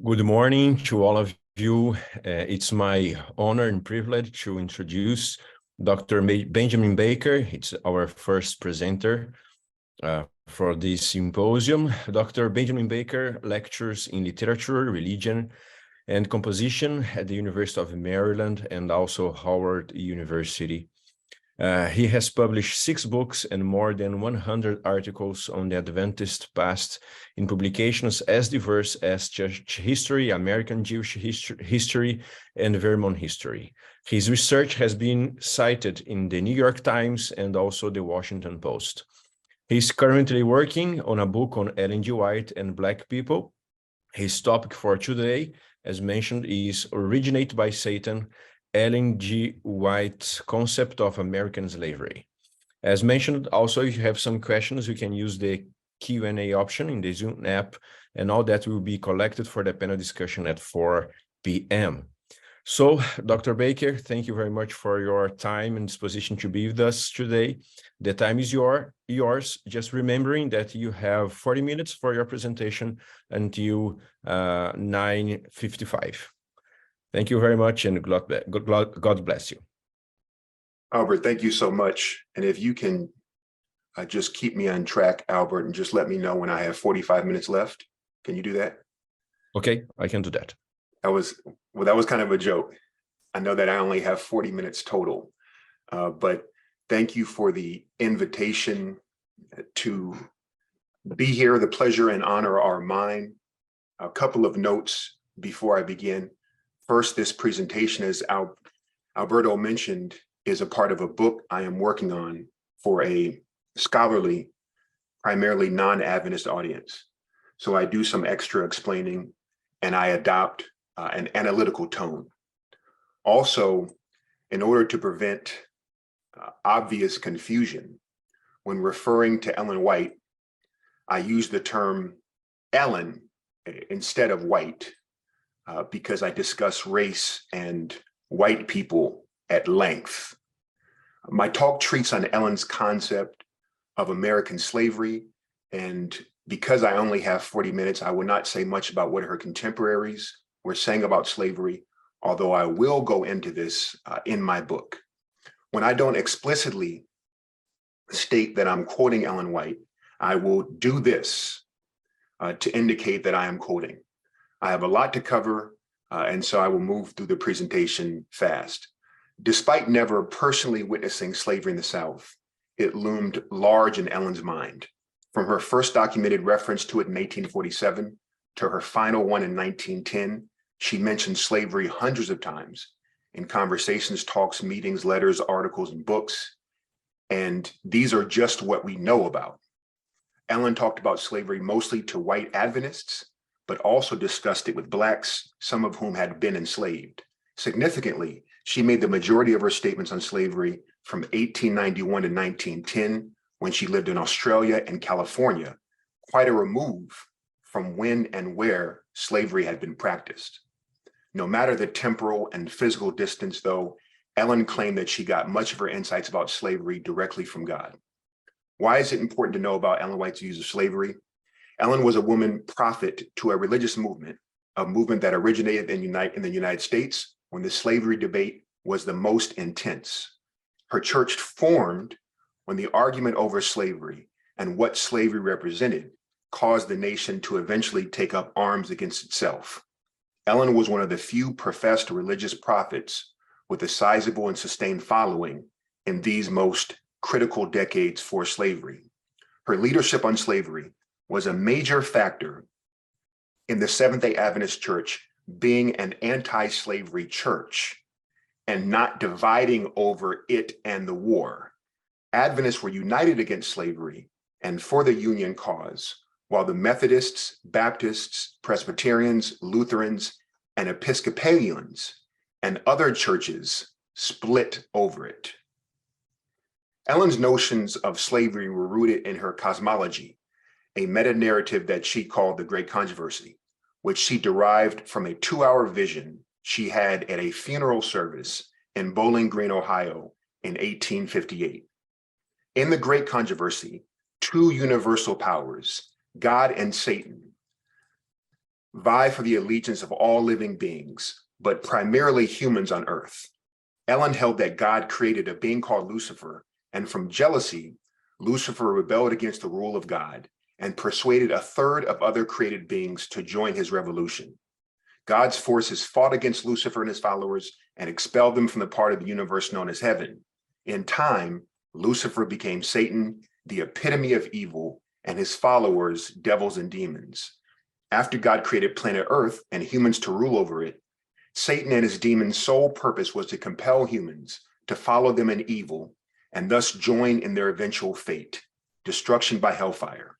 Good morning to all of you. It's my honor and privilege to introduce Dr. Benjamin Baker. It's our first presenter for this symposium. Dr. Benjamin Baker lectures in literature, religion, and composition at the University of Maryland and also Howard University. He has published 6 books and more than 100 articles on the Adventist past in publications as diverse as Church History, American Jewish History, and Vermont History. His research has been cited in the New York Times and also the Washington Post. He's currently working on a book on Ellen G. White and Black people. His topic for today, as mentioned, is Originated by Satan, Ellen G. White's concept of American slavery. As mentioned, also, if you have some questions, you can use the Q&A option in the Zoom app, and all that will be collected for the panel discussion at 4 p.m. So, Dr. Baker, thank you very much for your time and disposition to be with us today. The time is yours, just remembering that you have 40 minutes for your presentation until 9:55. Thank you very much, and God bless you. Albert, thank you so much. And if you can just keep me on track, Albert, and just let me know when I have 45 minutes left. Can you do that? Okay, I can do that. That was kind of a joke. I know that I only have 40 minutes total, but thank you for the invitation to be here. The pleasure and honor are mine. A couple of notes before I begin. First, this presentation, as Alberto mentioned, is a part of a book I am working on for a scholarly, primarily non-Adventist audience. So I do some extra explaining and I adopt an analytical tone. Also, in order to prevent obvious confusion, when referring to Ellen White, I use the term Ellen instead of White. Because I discuss race and white people at length. My talk treats on Ellen's concept of American slavery, and because I only have 40 minutes, I will not say much about what her contemporaries were saying about slavery, although I will go into this in my book. When I don't explicitly state that I'm quoting Ellen White, I will do this to indicate that I am quoting. I have a lot to cover, and so I will move through the presentation fast. Despite never personally witnessing slavery in the South, it loomed large in Ellen's mind. From her first documented reference to it in 1847 to her final one in 1910, she mentioned slavery hundreds of times in conversations, talks, meetings, letters, articles, and books. And these are just what we know about. Ellen talked about slavery mostly to white Adventists, but also discussed it with Blacks, some of whom had been enslaved. Significantly, she made the majority of her statements on slavery from 1891 to 1910, when she lived in Australia and California, quite a remove from when and where slavery had been practiced. No matter the temporal and physical distance, though, Ellen claimed that she got much of her insights about slavery directly from God. Why is it important to know about Ellen White's views of slavery? Ellen was a woman prophet to a religious movement, a movement that originated in the United States when the slavery debate was the most intense. Her church formed when the argument over slavery and what slavery represented caused the nation to eventually take up arms against itself. Ellen was one of the few professed religious prophets with a sizable and sustained following in these most critical decades for slavery. Her leadership on slavery was a major factor in the Seventh-day Adventist Church being an anti-slavery church and not dividing over it and the war. Adventists were united against slavery and for the Union cause, while the Methodists, Baptists, Presbyterians, Lutherans, and Episcopalians and other churches split over it. Ellen's notions of slavery were rooted in her cosmology, a meta-narrative that she called the Great Controversy, which she derived from a 2-hour vision she had at a funeral service in Bowling Green, Ohio in 1858. In the Great Controversy, 2 universal powers, God and Satan, vie for the allegiance of all living beings, but primarily humans on earth. Ellen held that God created a being called Lucifer, and from jealousy, Lucifer rebelled against the rule of God and persuaded a third of other created beings to join his revolution. God's forces fought against Lucifer and his followers and expelled them from the part of the universe known as heaven. In time, Lucifer became Satan, the epitome of evil, and his followers, devils and demons. After God created planet Earth and humans to rule over it, Satan and his demons' sole purpose was to compel humans to follow them in evil and thus join in their eventual fate, destruction by hellfire.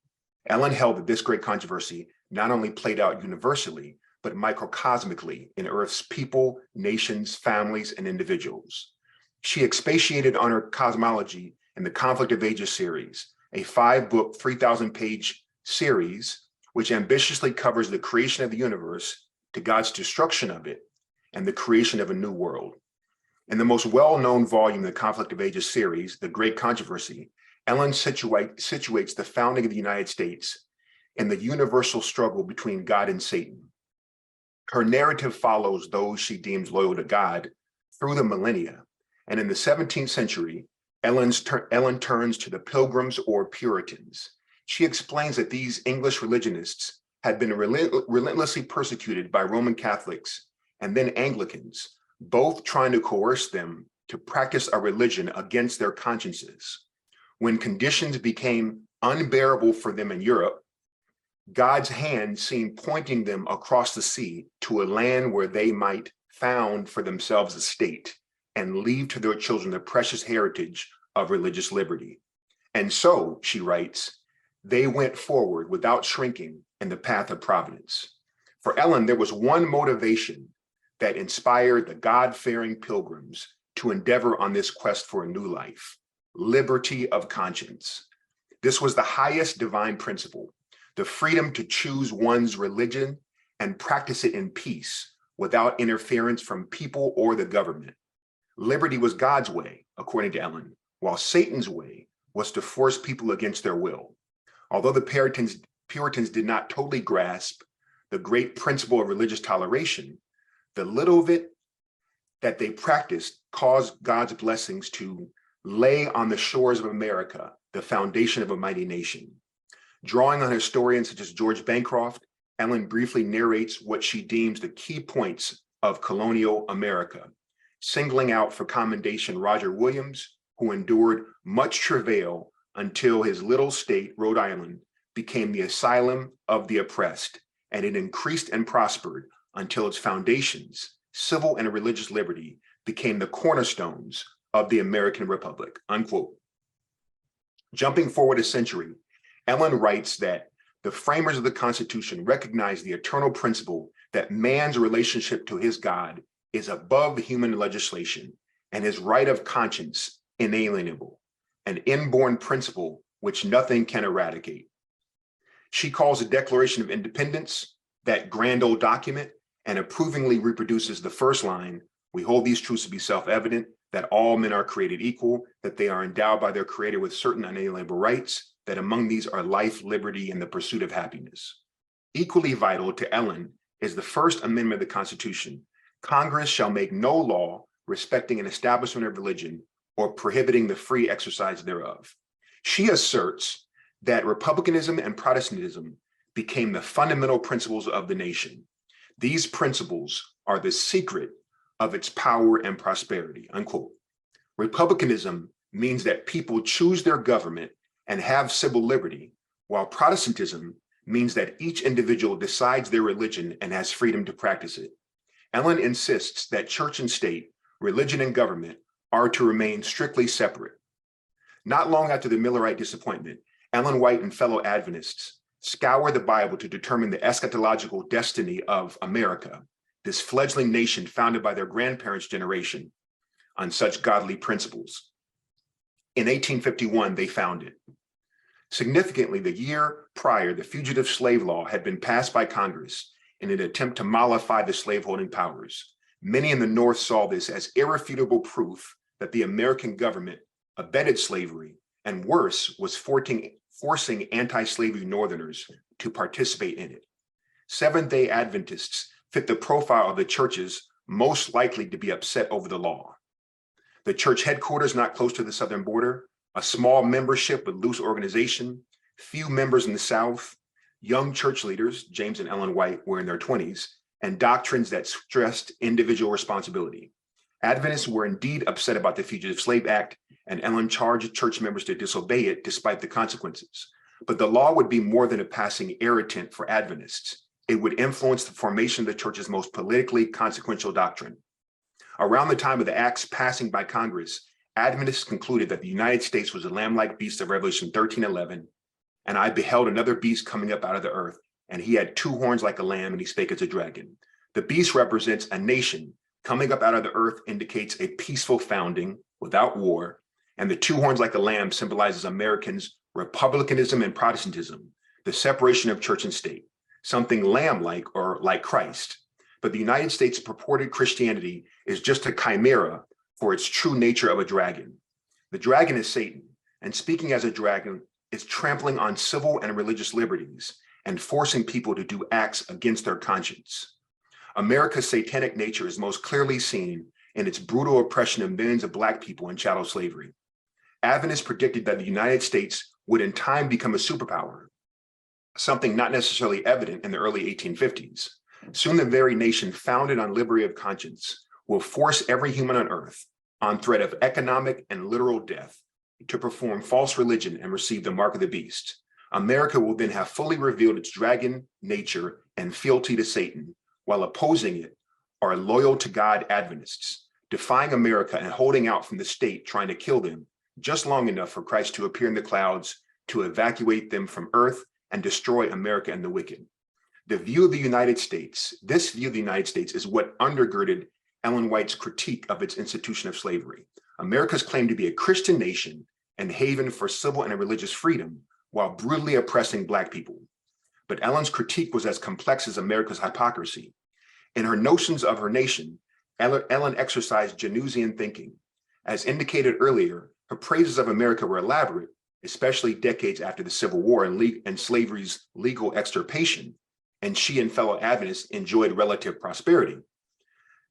Ellen held that this great controversy not only played out universally, but microcosmically in Earth's people, nations, families, and individuals. She expatiated on her cosmology in the Conflict of Ages series, a 5-book, 3,000-page series which ambitiously covers the creation of the universe to God's destruction of it and the creation of a new world. In the most well-known volume of the Conflict of Ages series, The Great Controversy, Ellen situates the founding of the United States in the universal struggle between God and Satan. Her narrative follows those she deems loyal to God through the millennia, and in the 17th century, Ellen turns to the Pilgrims or Puritans. She explains that these English religionists had been relentlessly persecuted by Roman Catholics and then Anglicans, both trying to coerce them to practice a religion against their consciences. When conditions became unbearable for them in Europe, God's hand seemed pointing them across the sea to a land where they might found for themselves a state and leave to their children the precious heritage of religious liberty. And so, she writes, they went forward without shrinking in the path of providence. For Ellen, there was one motivation that inspired the God-fearing pilgrims to endeavor on this quest for a new life: liberty of conscience. This was the highest divine principle, the freedom to choose one's religion and practice it in peace without interference from people or the government. Liberty was God's way, according to Ellen, while Satan's way was to force people against their will. Although the Puritans did not totally grasp the great principle of religious toleration, the little of it that they practiced caused God's blessings to lay on the shores of America, the foundation of a mighty nation. Drawing on historians such as George Bancroft, Ellen briefly narrates what she deems the key points of colonial America, singling out for commendation Roger Williams, who endured much travail until his little state, Rhode Island, became the asylum of the oppressed, and it increased and prospered until its foundations, civil and religious liberty, became the cornerstones of the American Republic, unquote. Jumping forward a century, Ellen writes that the framers of the Constitution recognized the eternal principle that man's relationship to his God is above human legislation and his right of conscience inalienable, an inborn principle which nothing can eradicate. She calls the Declaration of Independence, that grand old document, and approvingly reproduces the first line: we hold these truths to be self-evident, that all men are created equal, that they are endowed by their creator with certain unalienable rights, that among these are life, liberty, and the pursuit of happiness. Equally vital to Ellen is the First Amendment of the Constitution: Congress shall make no law respecting an establishment of religion or prohibiting the free exercise thereof. She asserts that republicanism and Protestantism became the fundamental principles of the nation. These principles are the secret of its power and prosperity, unquote. Republicanism means that people choose their government and have civil liberty, while Protestantism means that each individual decides their religion and has freedom to practice it. Ellen insists that church and state, religion and government are to remain strictly separate. Not long after the Millerite disappointment, Ellen White and fellow Adventists scour the Bible to determine the eschatological destiny of America, this fledgling nation founded by their grandparents' generation on such godly principles. In 1851, they found it. Significantly, the year prior, the Fugitive Slave Law had been passed by Congress in an attempt to mollify the slaveholding powers. Many in the North saw this as irrefutable proof that the American government abetted slavery, and worse, was forcing anti-slavery Northerners to participate in it. Seventh-day Adventists fit the profile of the churches most likely to be upset over the law. The church headquarters not close to the southern border, a small membership with loose organization, few members in the South, young church leaders, James and Ellen White were in their 20s, and doctrines that stressed individual responsibility. Adventists were indeed upset about the Fugitive Slave Act, and Ellen charged church members to disobey it despite the consequences. But the law would be more than a passing irritant for Adventists. It would influence the formation of the church's most politically consequential doctrine. Around the time of the act's passing by Congress, Adventists concluded that the United States was a lamb-like beast of Revelation 13:11, and I beheld another beast coming up out of the earth, and he had two horns like a lamb, and he spake as a dragon. The beast represents a nation. Coming up out of the earth indicates a peaceful founding without war, and the two horns like a lamb symbolizes Americans' republicanism and Protestantism, the separation of church and state, something lamb-like or like Christ. But the United States' purported Christianity is just a chimera for its true nature of a dragon. The dragon is Satan, and speaking as a dragon is trampling on civil and religious liberties and forcing people to do acts against their conscience. America's satanic nature is most clearly seen in its brutal oppression of millions of Black people in chattel slavery. Adventists predicted that the United States would in time become a superpower, something not necessarily evident in the early 1850s. Soon the very nation founded on liberty of conscience will force every human on earth, on threat of economic and literal death, to perform false religion and receive the mark of the beast. America will then have fully revealed its dragon nature and fealty to Satan, while opposing it are loyal to God Adventists, defying America and holding out from the state trying to kill them just long enough for Christ to appear in the clouds to evacuate them from earth and destroy America and the wicked. This view of the United States is what undergirded Ellen White's critique of its institution of slavery. America's claim to be a Christian nation and haven for civil and religious freedom while brutally oppressing Black people. But Ellen's critique was as complex as America's hypocrisy. In her notions of her nation, Ellen exercised Janusian thinking. As indicated earlier, her praises of America were elaborate, especially decades after the Civil War and slavery's legal extirpation, and she and fellow Adventists enjoyed relative prosperity.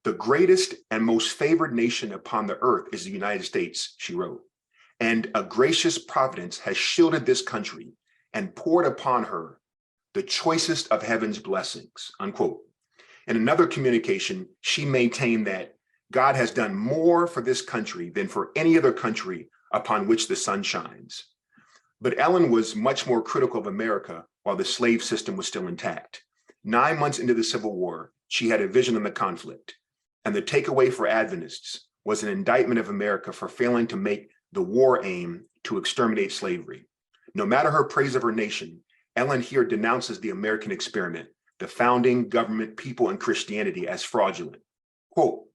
The greatest and most favored nation upon the earth is the United States, she wrote, and a gracious providence has shielded this country and poured upon her the choicest of heaven's blessings, unquote. In another communication, she maintained that God has done more for this country than for any other country upon which the sun shines. But Ellen was much more critical of America while the slave system was still intact. 9 months into the Civil War, she had a vision of the conflict. And the takeaway for Adventists was an indictment of America for failing to make the war aim to exterminate slavery. No matter her praise of her nation, Ellen here denounces the American experiment, the founding, government, people, and Christianity as fraudulent. Quote,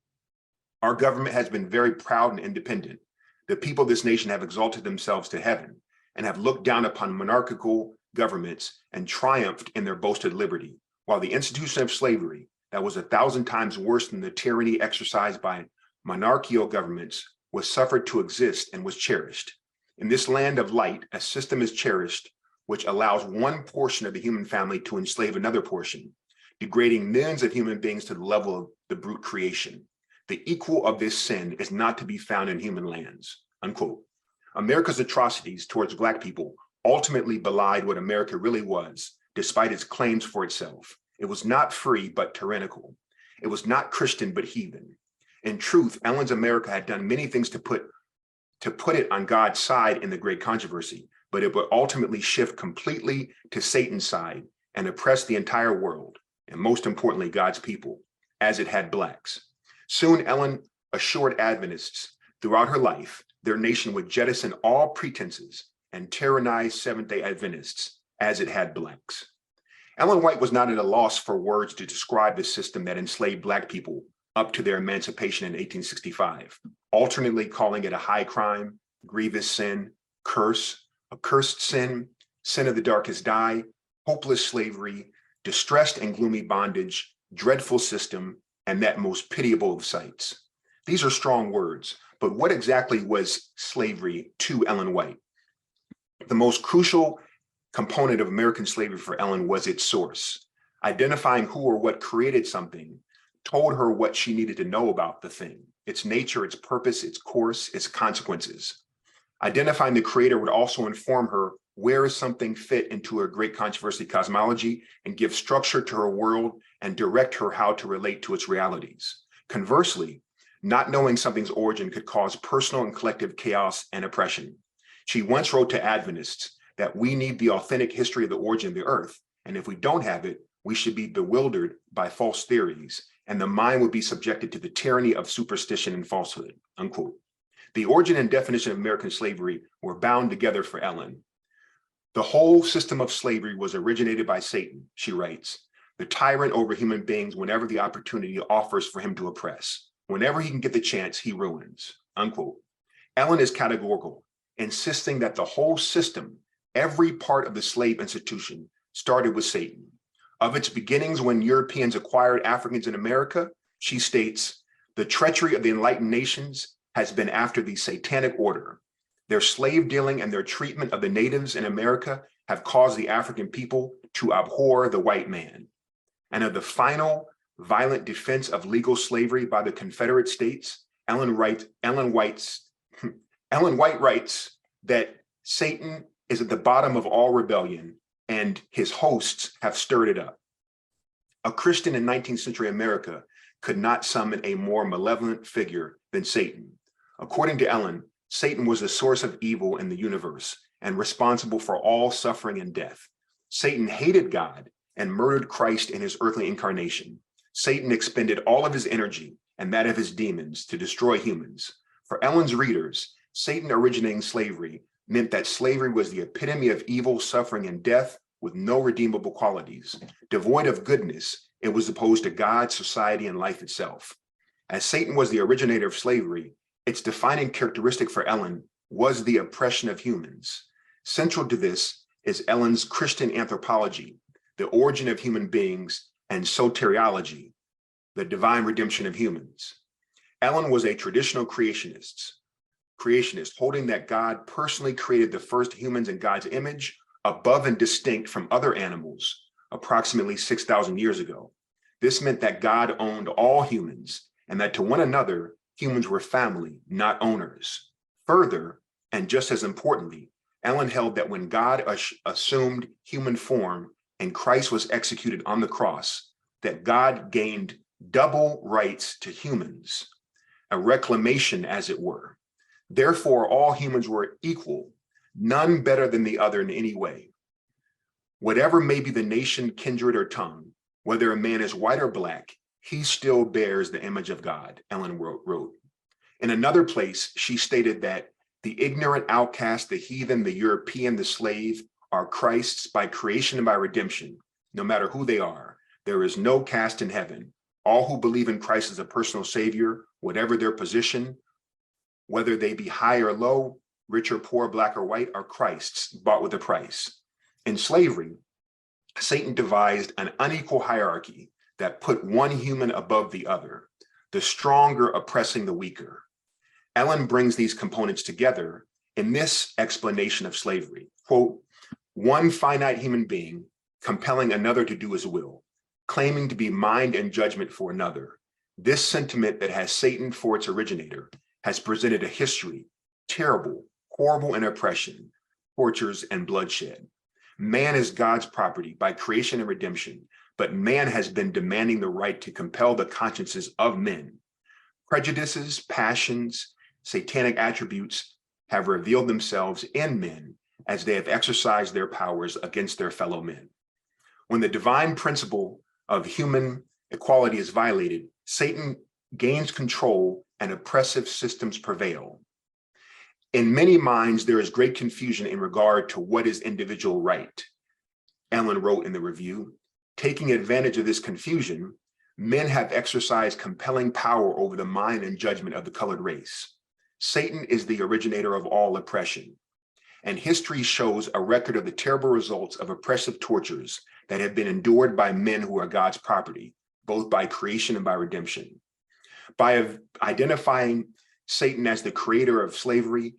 "Our government has been very proud and independent. The people of this nation have exalted themselves to heaven and have looked down upon monarchical governments and triumphed in their boasted liberty, while the institution of slavery, that was 1,000 times worse than the tyranny exercised by monarchical governments, was suffered to exist and was cherished. In this land of light, a system is cherished which allows one portion of the human family to enslave another portion, degrading millions of human beings to the level of the brute creation. The equal of this sin is not to be found in human lands," unquote. America's atrocities towards Black people ultimately belied what America really was, despite its claims for itself. It was not free, but tyrannical. It was not Christian, but heathen. In truth, Ellen's America had done many things to put it on God's side in the great controversy, but it would ultimately shift completely to Satan's side and oppress the entire world, and most importantly, God's people, as it had Blacks. Soon, Ellen assured Adventists throughout her life, their nation would jettison all pretenses and tyrannize Seventh-day Adventists as it had Blacks. Ellen White was not at a loss for words to describe the system that enslaved Black people up to their emancipation in 1865, alternately calling it a high crime, grievous sin, curse, accursed sin, sin of the darkest dye, hopeless slavery, distressed and gloomy bondage, dreadful system, and that most pitiable of sights. These are strong words, but what exactly was slavery to Ellen White? The most crucial component of American slavery for Ellen was its source. Identifying who or what created something told her what she needed to know about the thing, its nature, its purpose, its course, its consequences. Identifying the creator would also inform her where something fit into her great controversy cosmology and give structure to her world and direct her how to relate to its realities. Conversely, not knowing something's origin could cause personal and collective chaos and oppression. She once wrote to Adventists that we need the authentic history of the origin of the earth, and if we don't have it, we should be bewildered by false theories, and the mind would be subjected to the tyranny of superstition and falsehood, unquote. The origin and definition of American slavery were bound together for Ellen. The whole system of slavery was originated by Satan, she writes, the tyrant over human beings whenever the opportunity offers for him to oppress. Whenever he can get the chance, he ruins, unquote. Ellen is categorical, insisting that the whole system, every part of the slave institution, started with Satan. Of its beginnings when Europeans acquired Africans in America, she states, the treachery of the enlightened nations has been after the satanic order. Their slave dealing and their treatment of the natives in America have caused the African people to abhor the white man. And of the final violent defense of legal slavery by the Confederate States, Ellen White writes that Satan is at the bottom of all rebellion and his hosts have stirred it up. A Christian in 19th century America could not summon a more malevolent figure than Satan. According to Ellen, Satan was the source of evil in the universe and responsible for all suffering and death. Satan hated God and murdered Christ in his earthly incarnation. Satan expended all of his energy and that of his demons to destroy humans. For Ellen's readers, Satan originating slavery meant that slavery was the epitome of evil, suffering, and death with no redeemable qualities. Devoid of goodness, it was opposed to God, society, and life itself. As Satan was the originator of slavery, its defining characteristic for Ellen was the oppression of humans. Central to this is Ellen's Christian anthropology, the origin of human beings, and soteriology, the divine redemption of humans. Ellen was a traditional creationist, holding that God personally created the first humans in God's image, above and distinct from other animals, approximately 6,000 years ago. This meant that God owned all humans, and that to one another, humans were family, not owners. Further, and just as importantly, Ellen held that when God assumed human form and Christ was executed on the cross, that God gained double rights to humans, a reclamation as it were. Therefore, all humans were equal, none better than the other in any way. Whatever may be the nation, kindred, or tongue, whether a man is white or black, he still bears the image of God, Ellen wrote. In another place, she stated that the ignorant outcast, the heathen, the European, the slave are Christ's by creation and by redemption. No matter who they are, there is no caste in heaven. All who believe in Christ as a personal savior, whatever their position, whether they be high or low, rich or poor, black or white, are Christ's, bought with a price. In slavery, Satan devised an unequal hierarchy that put one human above the other, the stronger oppressing the weaker. Ellen brings these components together in this explanation of slavery. Quote, one finite human being compelling another to do his will, claiming to be mind and judgment for another. This sentiment that has Satan for its originator has presented a history, terrible, horrible in oppression, tortures, and bloodshed. Man is God's property by creation and redemption, but man has been demanding the right to compel the consciences of men. Prejudices, passions, satanic attributes have revealed themselves in men as they have exercised their powers against their fellow men. When the divine principle of human equality is violated, Satan gains control and oppressive systems prevail. In many minds, there is great confusion in regard to what is individual right. Ellen wrote in the review, taking advantage of this confusion, men have exercised compelling power over the mind and judgment of the colored race. Satan is the originator of all oppression, and history shows a record of the terrible results of oppressive tortures that have been endured by men who are God's property, both by creation and by redemption. By identifying Satan as the creator of slavery,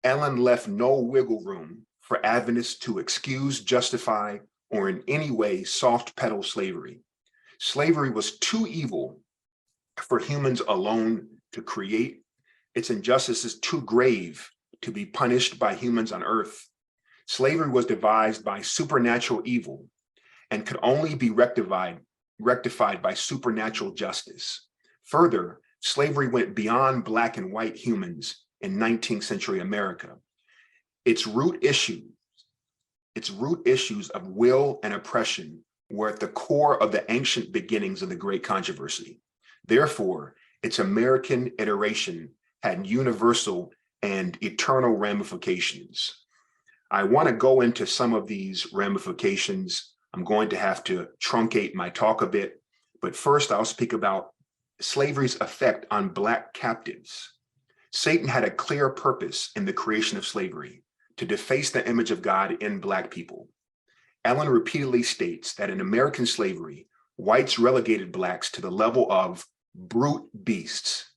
Ellen left no wiggle room for Adventists to excuse, justify, or in any way soft pedal slavery. Slavery was too evil for humans alone to create. Its injustices too grave to be punished by humans on earth. Slavery was devised by supernatural evil and could only be rectified by supernatural justice. Further, slavery went beyond Black and white humans in 19th century America. Its root issues of will and oppression were at the core of the ancient beginnings of the Great Controversy. Therefore, its American iteration had universal and eternal ramifications. I want to go into some of these ramifications. I'm going to have to truncate my talk a bit, but first I'll speak about slavery's effect on Black captives. Satan had a clear purpose in the creation of slavery: to deface the image of God in Black people. Ellen repeatedly states that in American slavery, whites relegated Blacks to the level of brute beasts.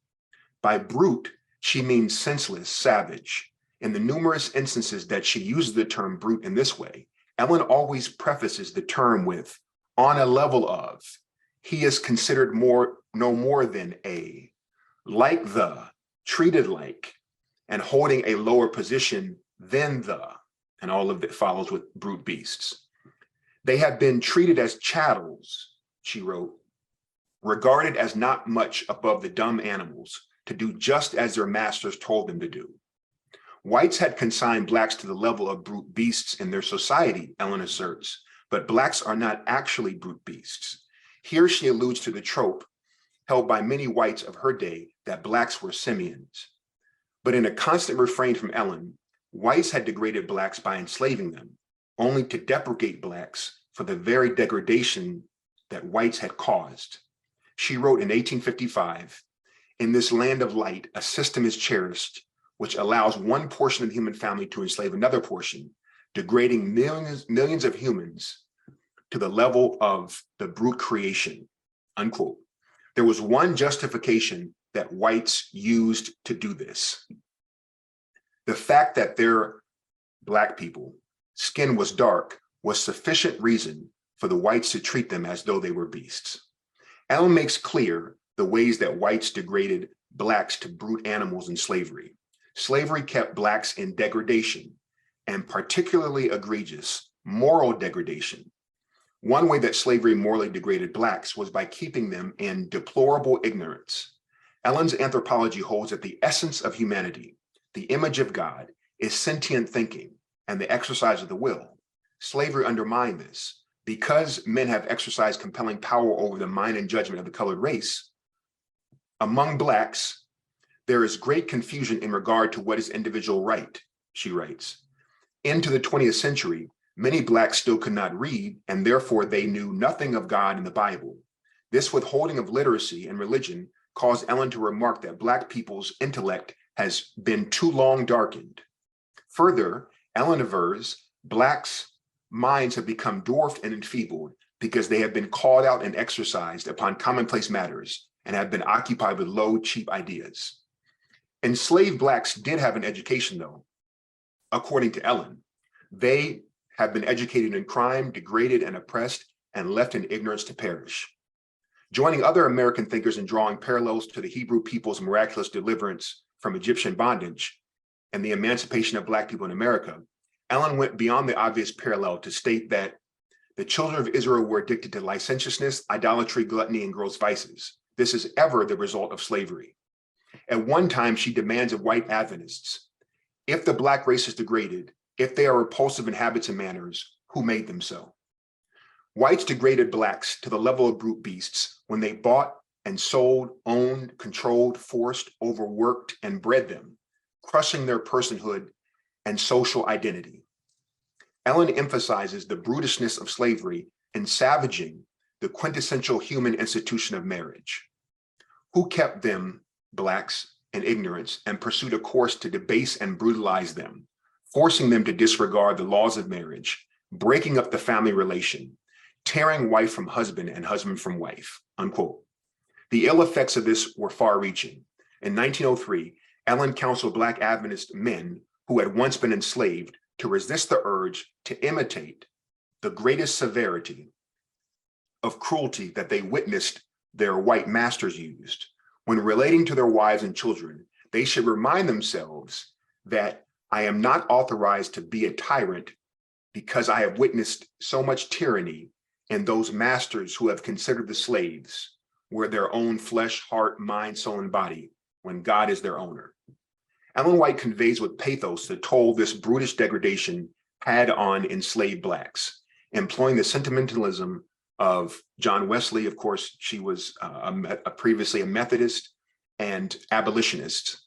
By brute, she means senseless, savage. In the numerous instances that she uses the term brute in this way, Ellen always prefaces the term with, on a level of, he is considered no more than a, like the, treated like, and holding a lower position than the, and all of it follows with brute beasts. They have been treated as chattels, she wrote, regarded as not much above the dumb animals, to do just as their masters told them to do. Whites had consigned Blacks to the level of brute beasts in their society, Ellen asserts, but Blacks are not actually brute beasts. Here she alludes to the trope held by many whites of her day that Blacks were simians. But in a constant refrain from Ellen, whites had degraded Blacks by enslaving them, only to deprecate Blacks for the very degradation that whites had caused. She wrote in 1855, "In this land of light, a system is cherished which allows one portion of the human family to enslave another portion, degrading millions of humans to the level of the brute creation," unquote. There was one justification that whites used to do this: the fact that their Black people skin was dark was sufficient reason for the whites to treat them as though they were beasts. Ellen makes clear the ways that whites degraded Blacks to brute animals in slavery. Slavery kept Blacks in degradation, and particularly egregious, moral degradation. One way that slavery morally degraded Blacks was by keeping them in deplorable ignorance. Ellen's anthropology holds that the essence of humanity, the image of God, is sentient thinking and the exercise of the will. Slavery undermined this. Because men have exercised compelling power over the mind and judgment of the colored race, among Blacks, there is great confusion in regard to what is individual right, she writes. Into the 20th century, many Blacks still could not read, and therefore they knew nothing of God and the Bible. This withholding of literacy and religion caused Ellen to remark that Black people's intellect has been too long darkened. Further, Ellen avers Blacks' minds have become dwarfed and enfeebled because they have been called out and exercised upon commonplace matters and have been occupied with low, cheap ideas. Enslaved Blacks did have an education, though. According to Ellen, they have been educated in crime, degraded and oppressed, and left in ignorance to perish. Joining other American thinkers in drawing parallels to the Hebrew people's miraculous deliverance from Egyptian bondage and the emancipation of Black people in America, Ellen went beyond the obvious parallel to state that the children of Israel were addicted to licentiousness, idolatry, gluttony, and gross vices. This is ever the result of slavery. At one time, she demands of white Adventists, if the Black race is degraded, if they are repulsive in habits and manners, who made them so? Whites degraded Blacks to the level of brute beasts when they bought and sold, owned, controlled, forced, overworked, and bred them, crushing their personhood and social identity. Ellen emphasizes the brutishness of slavery in savaging the quintessential human institution of marriage. Who kept them, Blacks, in ignorance and pursued a course to debase and brutalize them, forcing them to disregard the laws of marriage, breaking up the family relation, tearing wife from husband and husband from wife, unquote. The ill effects of this were far-reaching. In 1903, Ellen counseled Black Adventist men who had once been enslaved to resist the urge to imitate the greatest severity of cruelty that they witnessed their white masters used. When relating to their wives and children, they should remind themselves that I am not authorized to be a tyrant because I have witnessed so much tyranny in those masters who have considered the slaves were their own flesh, heart, mind, soul, and body, when God is their owner. Ellen White conveys with pathos the toll this brutish degradation had on enslaved Blacks, employing the sentimentalism of John Wesley. Of course, she was previously a Methodist and abolitionist,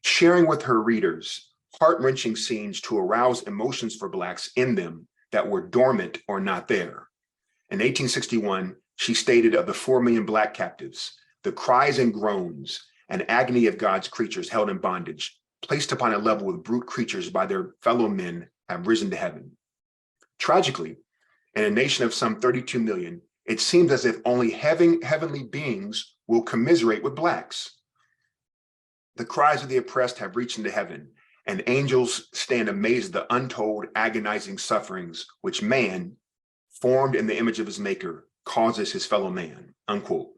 sharing with her readers heart-wrenching scenes to arouse emotions for Blacks in them that were dormant or not there. In 1861, she stated of the 4 million Black captives, the cries and groans and agony of God's creatures held in bondage, placed upon a level with brute creatures by their fellow men, have risen to heaven. Tragically, in a nation of some 32 million, it seems as if only heavenly beings will commiserate with Blacks. The cries of the oppressed have reached into heaven, and angels stand amazed at the untold agonizing sufferings which man, formed in the image of his maker, causes his fellow man, unquote.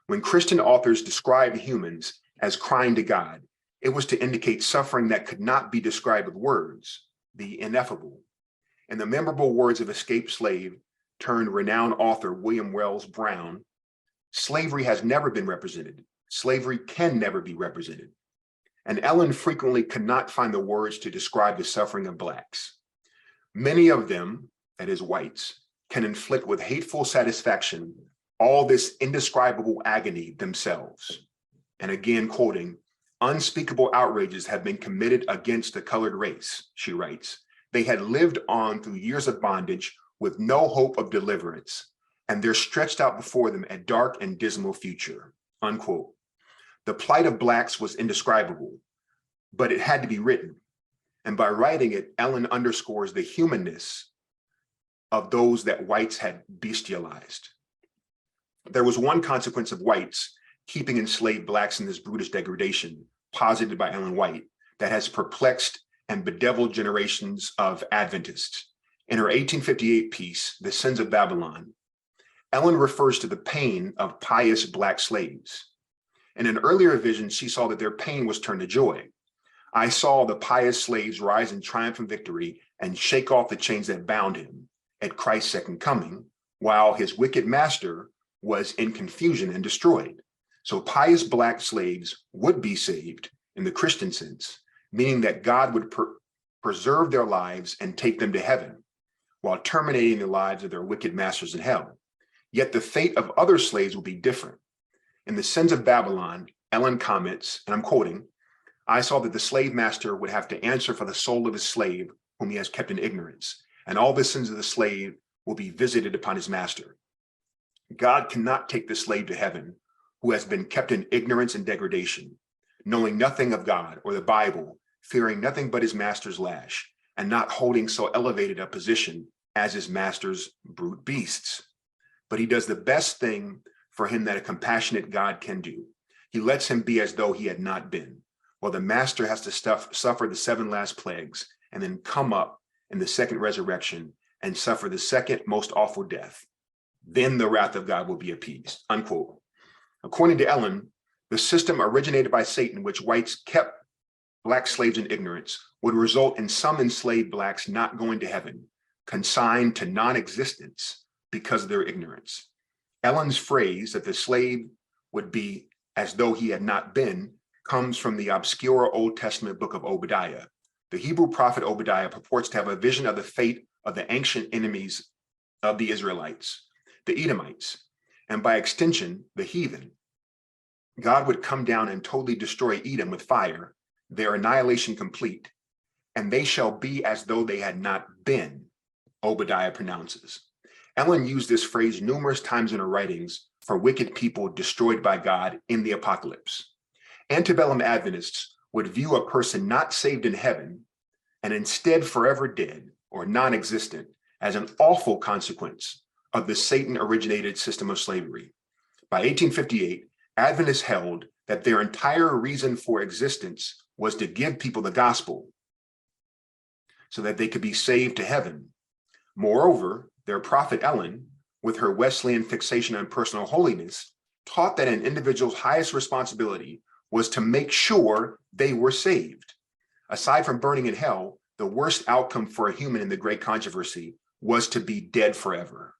When Christian authors described humans as crying to God, it was to indicate suffering that could not be described with words, the ineffable. In the memorable words of escaped slave turned renowned author William Wells Brown, slavery has never been represented. Slavery can never be represented. And Ellen frequently could not find the words to describe the suffering of Blacks. Many of them, that is whites, can inflict with hateful satisfaction all this indescribable agony themselves. And again, quoting, unspeakable outrages have been committed against the colored race, she writes. They had lived on through years of bondage with no hope of deliverance, and there stretched out before them a dark and dismal future, unquote. The plight of Blacks was indescribable, but it had to be written. And by writing it, Ellen underscores the humanness of those that whites had bestialized. There was one consequence of whites keeping enslaved Blacks in this brutish degradation, posited by Ellen White, that has perplexed and bedeviled generations of Adventists. In her 1858 piece, The Sins of Babylon, Ellen refers to the pain of pious Black slaves. In an earlier vision, she saw that their pain was turned to joy. I saw the pious slaves rise in triumph and victory and shake off the chains that bound him at Christ's second coming, while his wicked master was in confusion and destroyed. So pious Black slaves would be saved in the Christian sense, meaning that God would preserve their lives and take them to heaven, while terminating the lives of their wicked masters in hell. Yet the fate of other slaves will be different. In The Sins of Babylon, Ellen comments, and I'm quoting, I saw that the slave master would have to answer for the soul of his slave whom he has kept in ignorance, and all the sins of the slave will be visited upon his master. God cannot take the slave to heaven who has been kept in ignorance and degradation, knowing nothing of God or the Bible, fearing nothing but his master's lash, and not holding so elevated a position as his master's brute beasts. But he does the best thing for him that a compassionate God can do. He lets him be as though he had not been, while the master has to suffer the 7 last plagues and then come up in the second resurrection and suffer the second most awful death. Then the wrath of God will be appeased, unquote. According to Ellen, the system originated by Satan, which whites kept Black slaves in ignorance, would result in some enslaved Blacks not going to heaven, consigned to non-existence because of their ignorance. Ellen's phrase that the slave would be as though he had not been comes from the obscure Old Testament book of Obadiah. The Hebrew prophet Obadiah purports to have a vision of the fate of the ancient enemies of the Israelites, the Edomites, and by extension, the heathen. God would come down and totally destroy Edom with fire, their annihilation complete, and they shall be as though they had not been, Obadiah pronounces. Ellen used this phrase numerous times in her writings for wicked people destroyed by God in the apocalypse. Antebellum Adventists would view a person not saved in heaven and instead forever dead or non-existent as an awful consequence of the Satan-originated system of slavery. By 1858, Adventists held that their entire reason for existence was to give people the gospel so that they could be saved to heaven. Moreover, their prophet Ellen, with her Wesleyan fixation on personal holiness, taught that an individual's highest responsibility was to make sure they were saved. Aside from burning in hell, the worst outcome for a human in the great controversy was to be dead forever.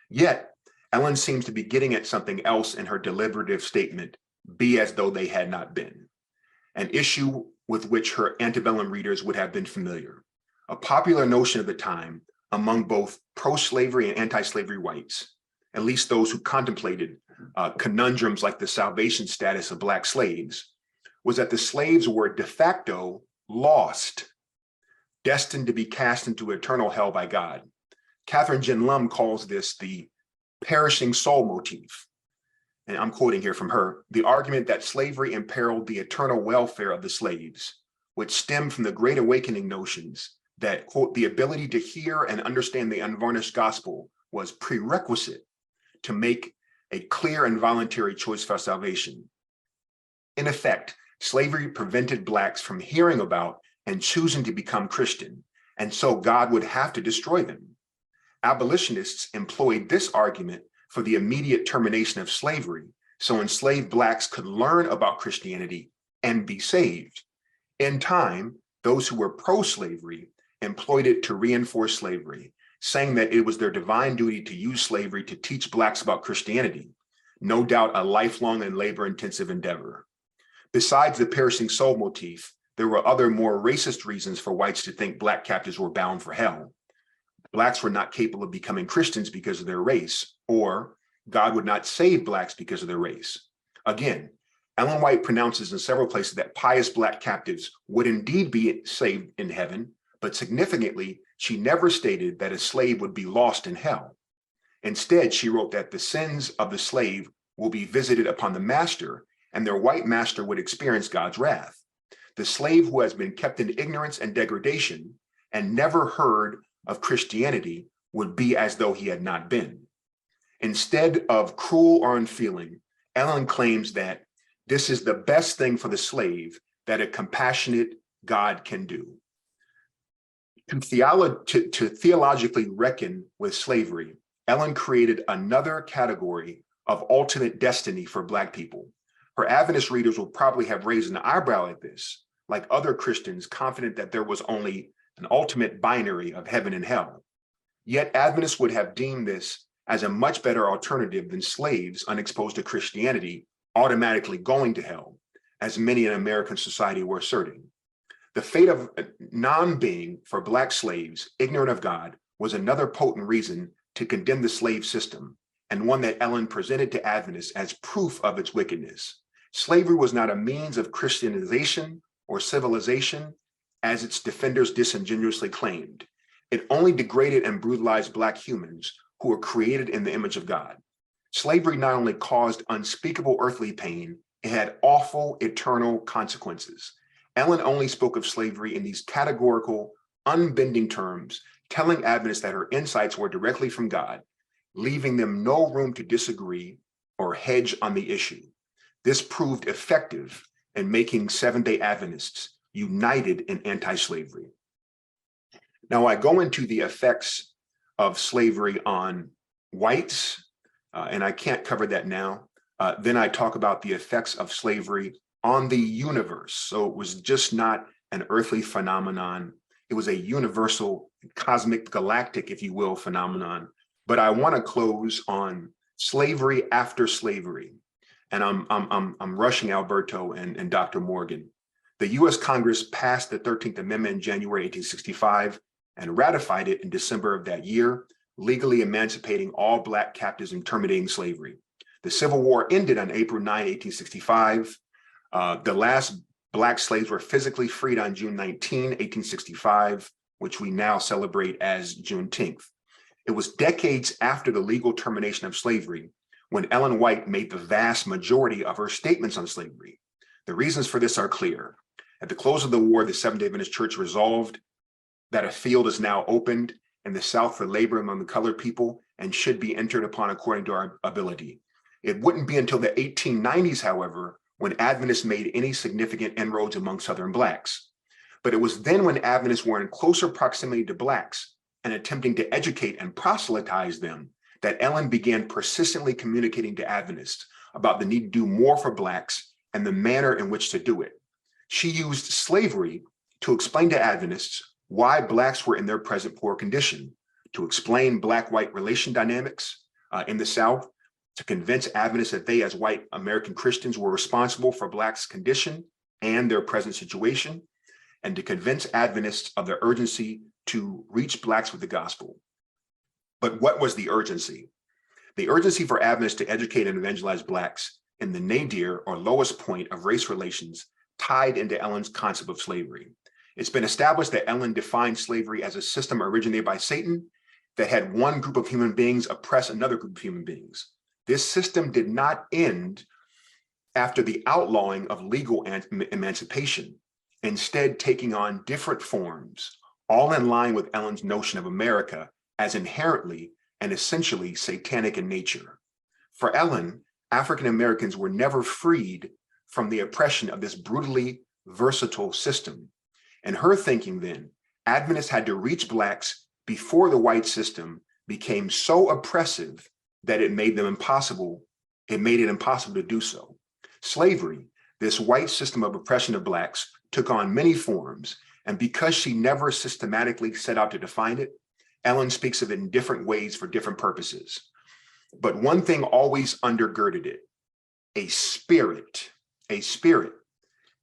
Yet, Ellen seems to be getting at something else in her deliberative statement, "Be as though they had not been," an issue with which her antebellum readers would have been familiar. A popular notion of the time among both pro-slavery and anti-slavery whites, at least those who contemplated conundrums like the salvation status of Black slaves, was that the slaves were de facto lost, destined to be cast into eternal hell by God. Catherine Jen Lum calls this the perishing soul motif. And I'm quoting here from her, the argument that slavery imperiled the eternal welfare of the slaves, which stemmed from the Great Awakening notions that, quote, the ability to hear and understand the unvarnished gospel was prerequisite to make a clear and voluntary choice for salvation. In effect, slavery prevented Blacks from hearing about and choosing to become Christian, and so God would have to destroy them. Abolitionists employed this argument for the immediate termination of slavery, so enslaved Blacks could learn about Christianity and be saved. In time, those who were pro-slavery employed it to reinforce slavery, saying that it was their divine duty to use slavery to teach Blacks about Christianity, no doubt a lifelong and labor-intensive endeavor. Besides the perishing soul motif, there were other more racist reasons for whites to think Black captives were bound for hell. Blacks were not capable of becoming Christians because of their race, or God would not save Blacks because of their race. Again, Ellen White pronounces in several places that pious Black captives would indeed be saved in heaven, but significantly, she never stated that a slave would be lost in hell. Instead, she wrote that the sins of the slave will be visited upon the master, and their white master would experience God's wrath. The slave who has been kept in ignorance and degradation and never heard of Christianity would be as though he had not been. Instead of cruel or unfeeling, Ellen claims that this is the best thing for the slave that a compassionate God can do. To theologically reckon with slavery, Ellen created another category of alternate destiny for Black people. Her Adventist readers will probably have raised an eyebrow at this, like other Christians confident that there was only an ultimate binary of heaven and hell. Yet Adventists would have deemed this as a much better alternative than slaves unexposed to Christianity automatically going to hell, as many in American society were asserting. The fate of non-being for Black slaves, ignorant of God, was another potent reason to condemn the slave system, and one that Ellen presented to Adventists as proof of its wickedness. Slavery was not a means of Christianization or civilization, as its defenders disingenuously claimed. It only degraded and brutalized Black humans who were created in the image of God. Slavery not only caused unspeakable earthly pain, it had awful eternal consequences. Ellen only spoke of slavery in these categorical, unbending terms, telling Adventists that her insights were directly from God, leaving them no room to disagree or hedge on the issue. This proved effective in making Seventh-day Adventists united in anti-slavery. Now I go into the effects of slavery on whites, and I can't cover that now. Then I talk about the effects of slavery on the universe. So it was just not an earthly phenomenon. It was a universal, cosmic, galactic, if you will, phenomenon. But I want to close on slavery after slavery. And I'm rushing Alberto and Dr. Morgan. The US Congress passed the 13th Amendment in January 1865 and ratified it in December of that year, legally emancipating all Black captives and terminating slavery. The Civil War ended on April 9, 1865. The last Black slaves were physically freed on June 19, 1865, which we now celebrate as Juneteenth. It was decades after the legal termination of slavery when Ellen White made the vast majority of her statements on slavery. The reasons for this are clear. At the close of the war, the Seventh-day Adventist Church resolved that a field is now opened in the South for labor among the colored people and should be entered upon according to our ability. It wouldn't be until the 1890s, however, when Adventists made any significant inroads among Southern Blacks. But it was then when Adventists were in closer proximity to Blacks and attempting to educate and proselytize them that Ellen began persistently communicating to Adventists about the need to do more for Blacks and the manner in which to do it. She used slavery to explain to Adventists why Blacks were in their present poor condition, to explain Black-white relation dynamics in the South, to convince Adventists that they, as white American Christians, were responsible for Blacks' condition and their present situation, and to convince Adventists of the urgency to reach Blacks with the gospel. But what was the urgency? The urgency for Adventists to educate and evangelize Blacks in the nadir or lowest point of race relations tied into Ellen's concept of slavery. It's been established that Ellen defined slavery as a system originated by Satan that had one group of human beings oppress another group of human beings. This system did not end after the outlawing of legal emancipation, instead taking on different forms, all in line with Ellen's notion of America as inherently and essentially satanic in nature. For Ellen, African Americans were never freed from the oppression of this brutally versatile system. In her thinking then, Adventists had to reach Blacks before the white system became so oppressive that it made it impossible to do so. Slavery, this white system of oppression of Blacks, took on many forms, and because she never systematically set out to define it, Ellen speaks of it in different ways for different purposes. But one thing always undergirded it: a spirit. A spirit.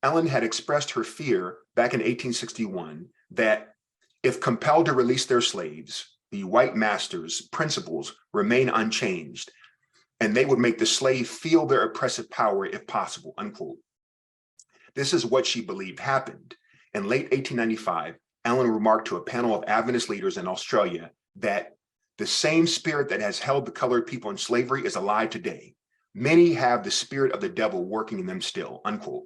Ellen had expressed her fear back in 1861 that if compelled to release their slaves, the white masters' principles remain unchanged, and they would make the slave feel their oppressive power if possible, unquote. This is what she believed happened. In late 1895, Ellen remarked to a panel of Adventist leaders in Australia that the same spirit that has held the colored people in slavery is alive today. Many have the spirit of the devil working in them still, unquote.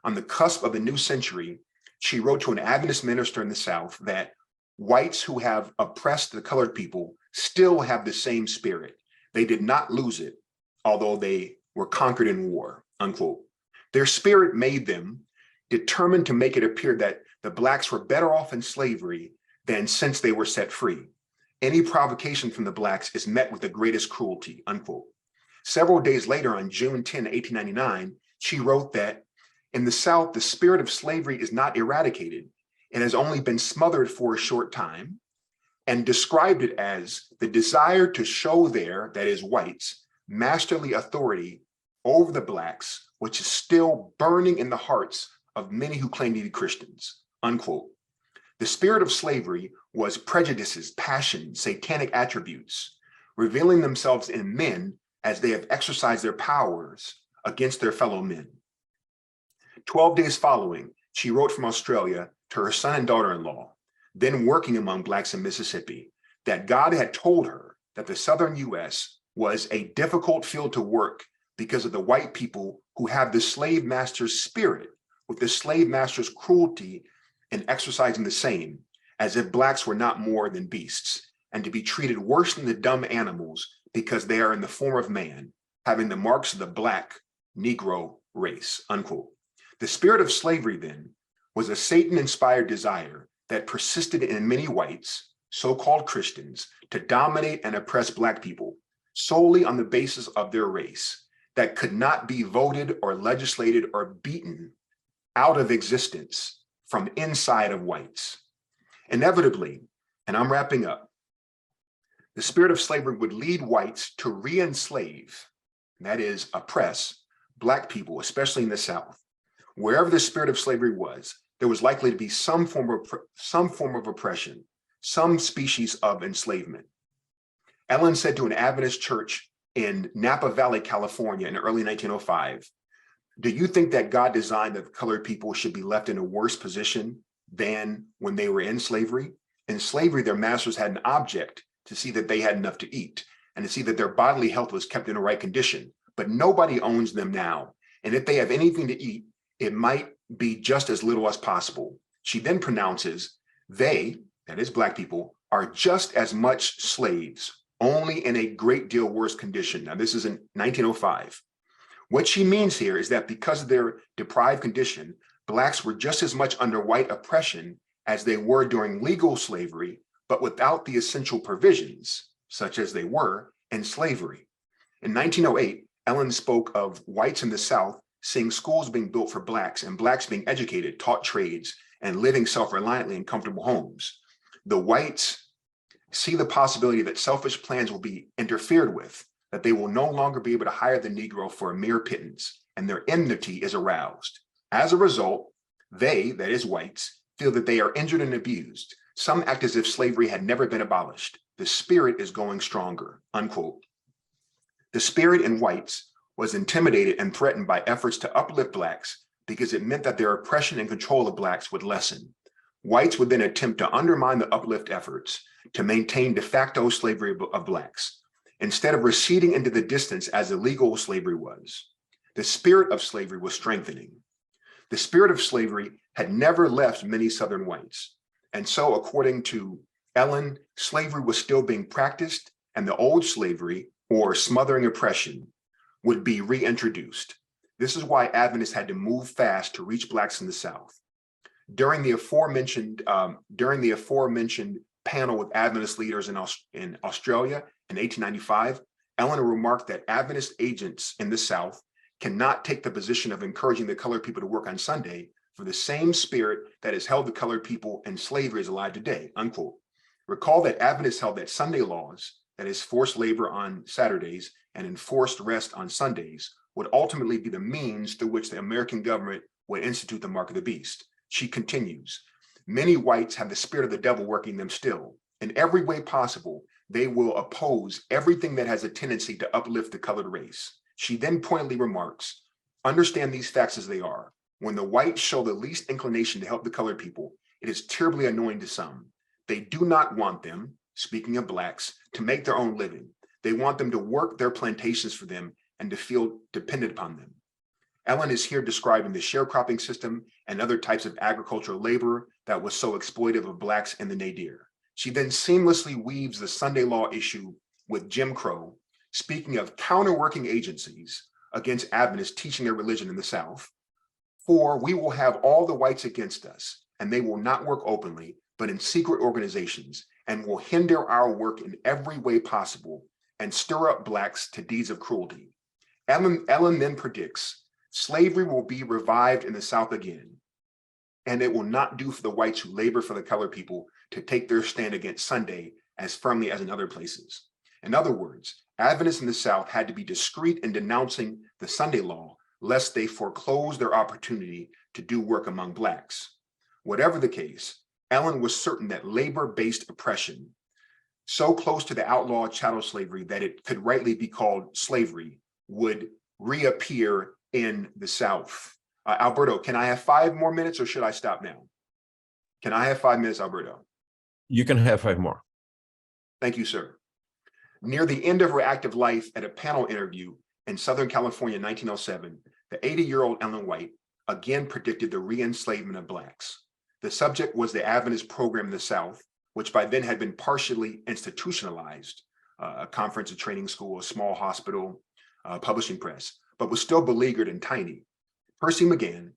On the cusp of the new century, she wrote to an Adventist minister in the South that whites who have oppressed the colored people still have the same spirit. They did not lose it, although they were conquered in war, unquote. Their spirit made them determined to make it appear that the Blacks were better off in slavery than since they were set free. Any provocation from the Blacks is met with the greatest cruelty, unquote. Several days later, on June 10, 1899, she wrote that in the South, the spirit of slavery is not eradicated. It has only been smothered for a short time, and described it as the desire to show their, that is whites, masterly authority over the Blacks, which is still burning in the hearts of many who claim to be Christians, unquote. The spirit of slavery was prejudices, passion, satanic attributes, revealing themselves in men as they have exercised their powers against their fellow men. 12 days following, she wrote from Australia to her son and daughter-in-law, then working among Blacks in Mississippi, that God had told her that the Southern US was a difficult field to work because of the white people who have the slave master's spirit, with the slave master's cruelty in exercising the same, as if Blacks were not more than beasts, and to be treated worse than the dumb animals because they are in the form of man, having the marks of the Black Negro race, unquote. The spirit of slavery, then, was a Satan-inspired desire that persisted in many whites, so-called Christians, to dominate and oppress Black people solely on the basis of their race, that could not be voted or legislated or beaten out of existence from inside of whites. Inevitably, and I'm wrapping up, the spirit of slavery would lead whites to re-enslave, that is, oppress Black people, especially in the South. Wherever the spirit of slavery was, there was likely to be some form of oppression, some species of enslavement. Ellen said to an Adventist church in Napa Valley, California in early 1905, "Do you think that God designed that colored people should be left in a worse position than when they were in slavery? In slavery, their masters had an object to see that they had enough to eat and to see that their bodily health was kept in the right condition. But nobody owns them now. And if they have anything to eat, it might be just as little as possible." She then pronounces, they, that is Black people, are just as much slaves, only in a great deal worse condition. Now, this is in 1905. What she means here is that because of their deprived condition, Blacks were just as much under white oppression as they were during legal slavery but without the essential provisions, such as they were in slavery. In 1908, Ellen spoke of whites in the South seeing schools being built for blacks and blacks being educated, taught trades, and living self-reliantly in comfortable homes. The whites see the possibility that selfish plans will be interfered with, that they will no longer be able to hire the Negro for a mere pittance, and their enmity is aroused. As a result, they, that is whites, feel that they are injured and abused. Some act as if slavery had never been abolished. The spirit is going stronger, unquote. The spirit in whites was intimidated and threatened by efforts to uplift blacks because it meant that their oppression and control of blacks would lessen. Whites would then attempt to undermine the uplift efforts to maintain de facto slavery of blacks, instead of receding into the distance as illegal slavery was. The spirit of slavery was strengthening. The spirit of slavery had never left many Southern whites. And so, according to Ellen, slavery was still being practiced, and the old slavery, or smothering oppression, would be reintroduced. This is why Adventists had to move fast to reach blacks in the South. During the aforementioned panel with Adventist leaders in Australia in 1895, Ellen remarked that Adventist agents in the South cannot take the position of encouraging the colored people to work on Sunday, for the same spirit that has held the colored people in slavery is alive today, unquote. Recall that Adventists held that Sunday laws, that is forced labor on Saturdays and enforced rest on Sundays, would ultimately be the means through which the American government would institute the mark of the beast. She continues, many whites have the spirit of the devil working them still. In every way possible, they will oppose everything that has a tendency to uplift the colored race. She then pointedly remarks, understand these facts as they are. When the whites show the least inclination to help the colored people, it is terribly annoying to some. They do not want them, speaking of blacks, to make their own living. They want them to work their plantations for them and to feel dependent upon them. Ellen is here describing the sharecropping system and other types of agricultural labor that was so exploitive of blacks in the nadir. She then seamlessly weaves the Sunday law issue with Jim Crow, speaking of counterworking agencies against Adventists teaching their religion in the South. For we will have all the whites against us, and they will not work openly, but in secret organizations, and will hinder our work in every way possible and stir up blacks to deeds of cruelty. Ellen then predicts slavery will be revived in the South again, and it will not do for the whites who labor for the colored people to take their stand against Sunday as firmly as in other places. In other words, Adventists in the South had to be discreet in denouncing the Sunday law, lest they foreclose their opportunity to do work among blacks. Whatever the case, Ellen was certain that labor-based oppression, so close to the outlawed chattel slavery that it could rightly be called slavery, would reappear in the South. Alberto, can I have 5 more minutes or should I stop now? Can I have 5 minutes, Alberto? You can have 5 more. Thank you, sir. Near the end of her active life at a panel interview in Southern California in 1907, the 80-year-old Ellen White again predicted the re-enslavement of blacks. The subject was the Adventist program in the South, which by then had been partially institutionalized, a conference, a training school, a small hospital, publishing press, but was still beleaguered and tiny. Percy McGann,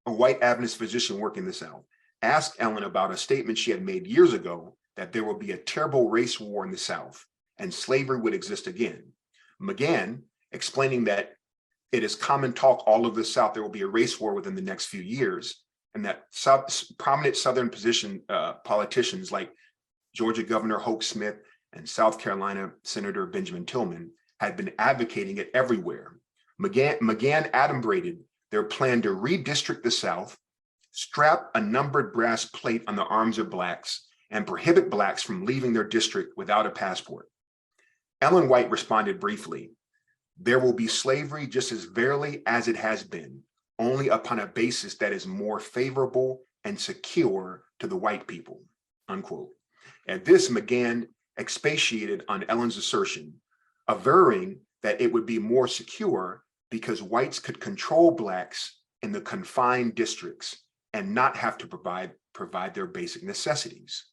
a white Adventist physician working in the South, asked Ellen about a statement she had made years ago that there will be a terrible race war in the South and slavery would exist again. McGann, explaining that it is common talk all over the South there will be a race war within the next few years, and that prominent Southern politicians like Georgia Governor Hoke Smith and South Carolina Senator Benjamin Tillman had been advocating it everywhere. McGann adumbrated their plan to redistrict the South, strap a numbered brass plate on the arms of blacks, and prohibit blacks from leaving their district without a passport. Ellen White responded briefly, there will be slavery just as verily as it has been, only upon a basis that is more favorable and secure to the white people, unquote. At this, McGann expatiated on Ellen's assertion, averring that it would be more secure because whites could control blacks in the confined districts and not have to provide their basic necessities.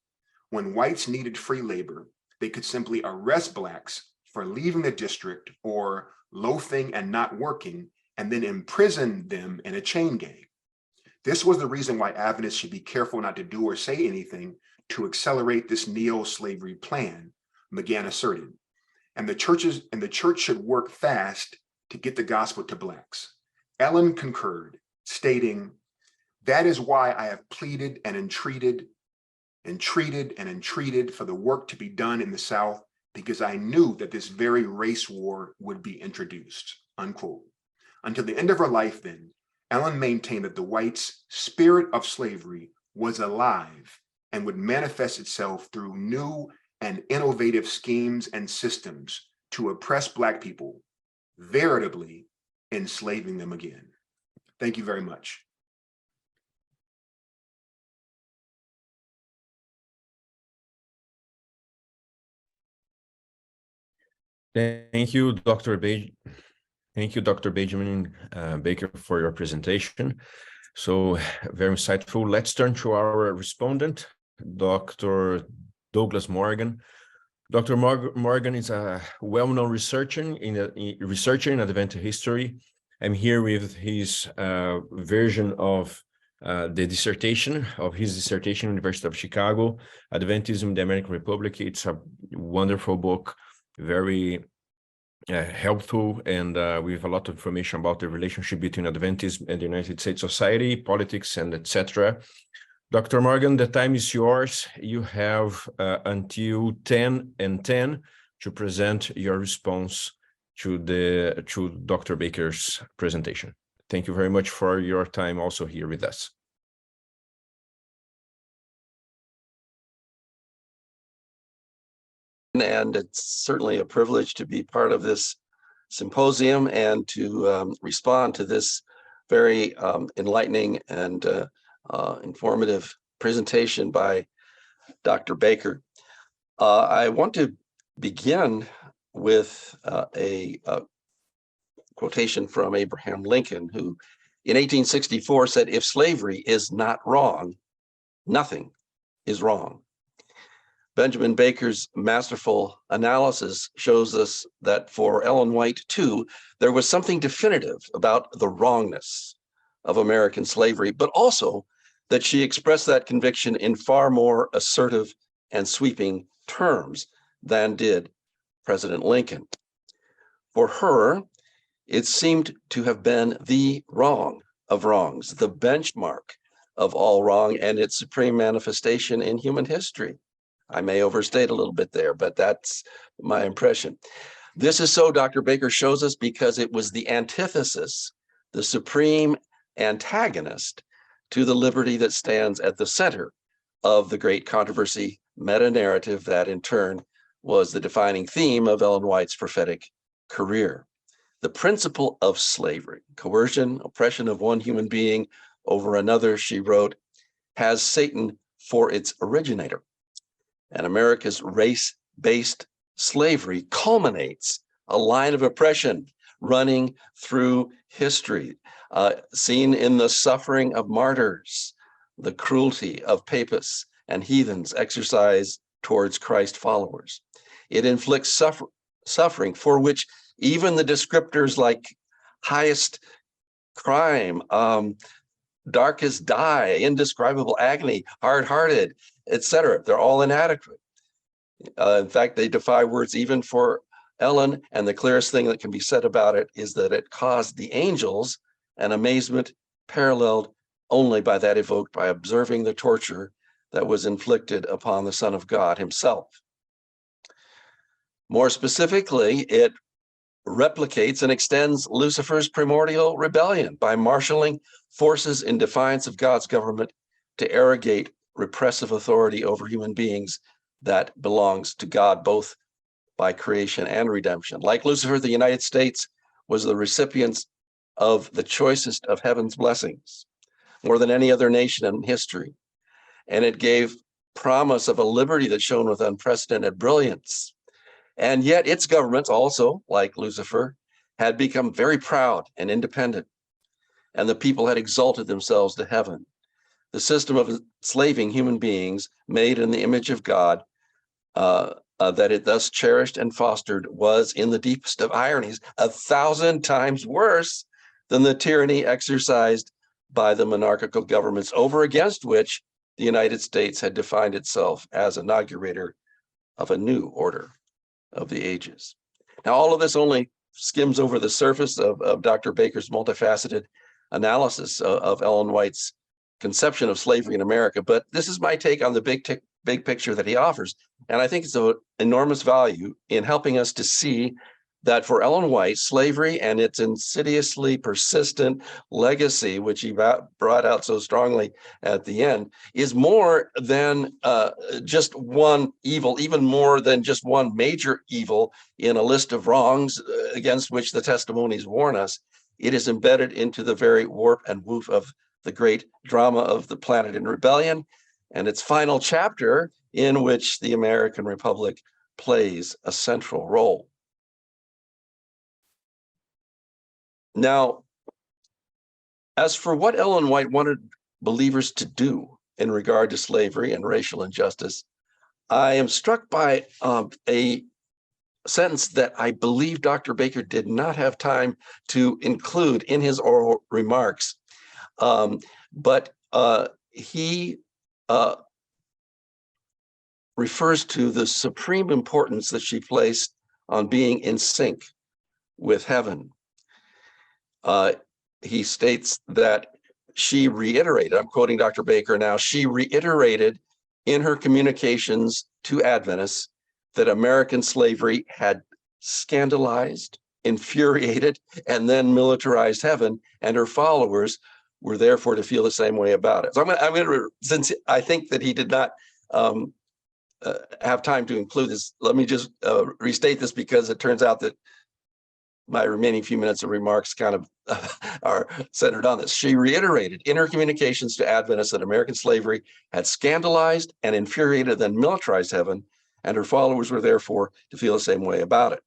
When whites needed free labor, they could simply arrest blacks for leaving the district or loafing and not working, and then imprison them in a chain gang. This was the reason why Adventists should be careful not to do or say anything to accelerate this neo-slavery plan, McGann asserted, and the church should work fast to get the gospel to Blacks. Ellen concurred, stating, "That is why I have pleaded and entreated for the work to be done in the South, because I knew that this very race war would be introduced," unquote. Until the end of her life, then, Ellen maintained that the whites' spirit of slavery was alive and would manifest itself through new and innovative schemes and systems to oppress Black people, veritably enslaving them again. Thank you very much. Thank you, Dr. Benjamin Baker, for your presentation. So very insightful. Let's turn to our respondent, Dr. Douglas Morgan. Dr. Morgan is a well-known researcher in Adventist history. I'm here with his version of his dissertation, University of Chicago, Adventism in the American Republic. It's a wonderful book, very helpful, and with a lot of information about the relationship between Adventism and the United States society, politics, and etc. Dr. Morgan, the time is yours. You have until 10:10 to present your response to Dr. Baker's presentation. Thank you very much for your time also here with us. And it's certainly a privilege to be part of this symposium and to respond to this very enlightening and informative presentation by Dr. Baker. I want to begin with a quotation from Abraham Lincoln, who in 1864 said, "If slavery is not wrong, nothing is wrong." Benjamin Baker's masterful analysis shows us that for Ellen White, too, there was something definitive about the wrongness of American slavery, but also that she expressed that conviction in far more assertive and sweeping terms than did President Lincoln. For her, it seemed to have been the wrong of wrongs, the benchmark of all wrong, and its supreme manifestation in human history. I may overstate a little bit there, but that's my impression. This is so, Dr. Baker shows us, because it was the antithesis, the supreme antagonist to the liberty that stands at the center of the great controversy meta-narrative that in turn was the defining theme of Ellen White's prophetic career. The principle of slavery, coercion, oppression of one human being over another, she wrote, has Satan for its originator. And America's race-based slavery culminates a line of oppression running through history, seen in the suffering of martyrs, the cruelty of papists and heathens exercised towards Christ followers. It inflicts suffering for which even the descriptors like highest crime, darkest die, indescribable agony, hard-hearted, etc. They're all inadequate. In fact, they defy words even for Ellen, and the clearest thing that can be said about it is that it caused the angels an amazement paralleled only by that evoked by observing the torture that was inflicted upon the Son of God himself. More specifically, it replicates and extends Lucifer's primordial rebellion by marshaling forces in defiance of God's government to arrogate repressive authority over human beings that belongs to God, both by creation and redemption. Like Lucifer, the United States was the recipient of the choicest of heaven's blessings, more than any other nation in history. And it gave promise of a liberty that shone with unprecedented brilliance. And yet its governments also, like Lucifer, had become very proud and independent, and the people had exalted themselves to heaven. The system of enslaving human beings made in the image of God, that it thus cherished and fostered, was, in the deepest of ironies, 1,000 times worse than the tyranny exercised by the monarchical governments over against which the United States had defined itself as inaugurator of a new order of the ages. Now, all of this only skims over the surface of Dr. Baker's multifaceted analysis of Ellen White's conception of slavery in America, but this is my take on the big picture that he offers. And I think it's of enormous value in helping us to see that for Ellen White, slavery and its insidiously persistent legacy, which he brought out so strongly at the end, is more than just one evil, even more than just one major evil in a list of wrongs against which the testimonies warn us. It is embedded into the very warp and woof of the great drama of the planet in rebellion and its final chapter, in which the American Republic plays a central role. Now, as for what Ellen White wanted believers to do in regard to slavery and racial injustice, I am struck by a sentence that I believe Dr. Baker did not have time to include in his oral remarks, but he refers to the supreme importance that she placed on being in sync with heaven. He states that she reiterated, I'm quoting Dr. Baker now, she reiterated in her communications to Adventists that American slavery had scandalized, infuriated, and then militarized heaven, and her followers were therefore to feel the same way about it. So I'm going to, since I think that he did not have time to include this, let me just restate this, because it turns out that my remaining few minutes of remarks kind of are centered on this. She reiterated in her communications to Adventists that American slavery had scandalized and infuriated, then militarized heaven, and her followers were therefore to feel the same way about it.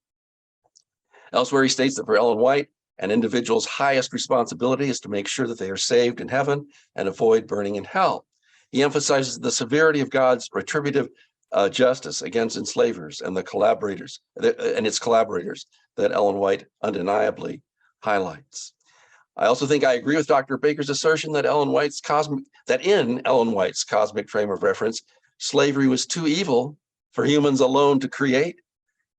Elsewhere, he states that for Ellen White, an individual's highest responsibility is to make sure that they are saved in heaven and avoid burning in hell. He emphasizes the severity of God's retributive justice against enslavers and the collaborators and its collaborators that Ellen White undeniably highlights. I also think I agree with Dr. Baker's assertion that in Ellen White's cosmic frame of reference, slavery was too evil for humans alone to create,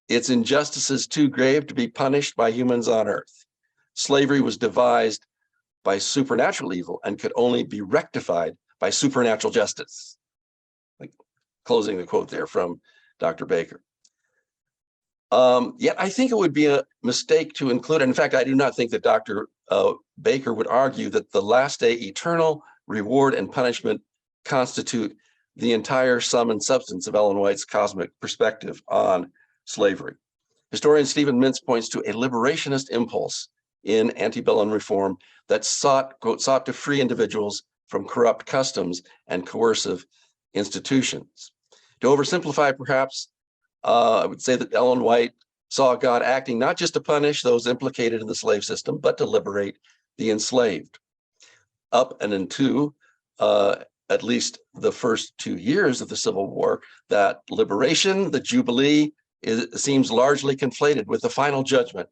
its injustices too grave to be punished by humans on earth. Slavery was devised by supernatural evil and could only be rectified by supernatural justice. Like, closing the quote there from Dr. Baker. Yet I think it would be a mistake to include, and in fact, I do not think that Dr. Baker would argue that the last day eternal reward and punishment constitute the entire sum and substance of Ellen White's cosmic perspective on slavery. Historian Stephen Mintz points to a liberationist impulse in antebellum reform that sought, quote, sought to free individuals from corrupt customs and coercive institutions. To oversimplify, perhaps, I would say that Ellen White saw God acting not just to punish those implicated in the slave system, but to liberate the enslaved. Up and into at least the first 2 years of the Civil War, that liberation, the Jubilee, seems largely conflated with the final judgment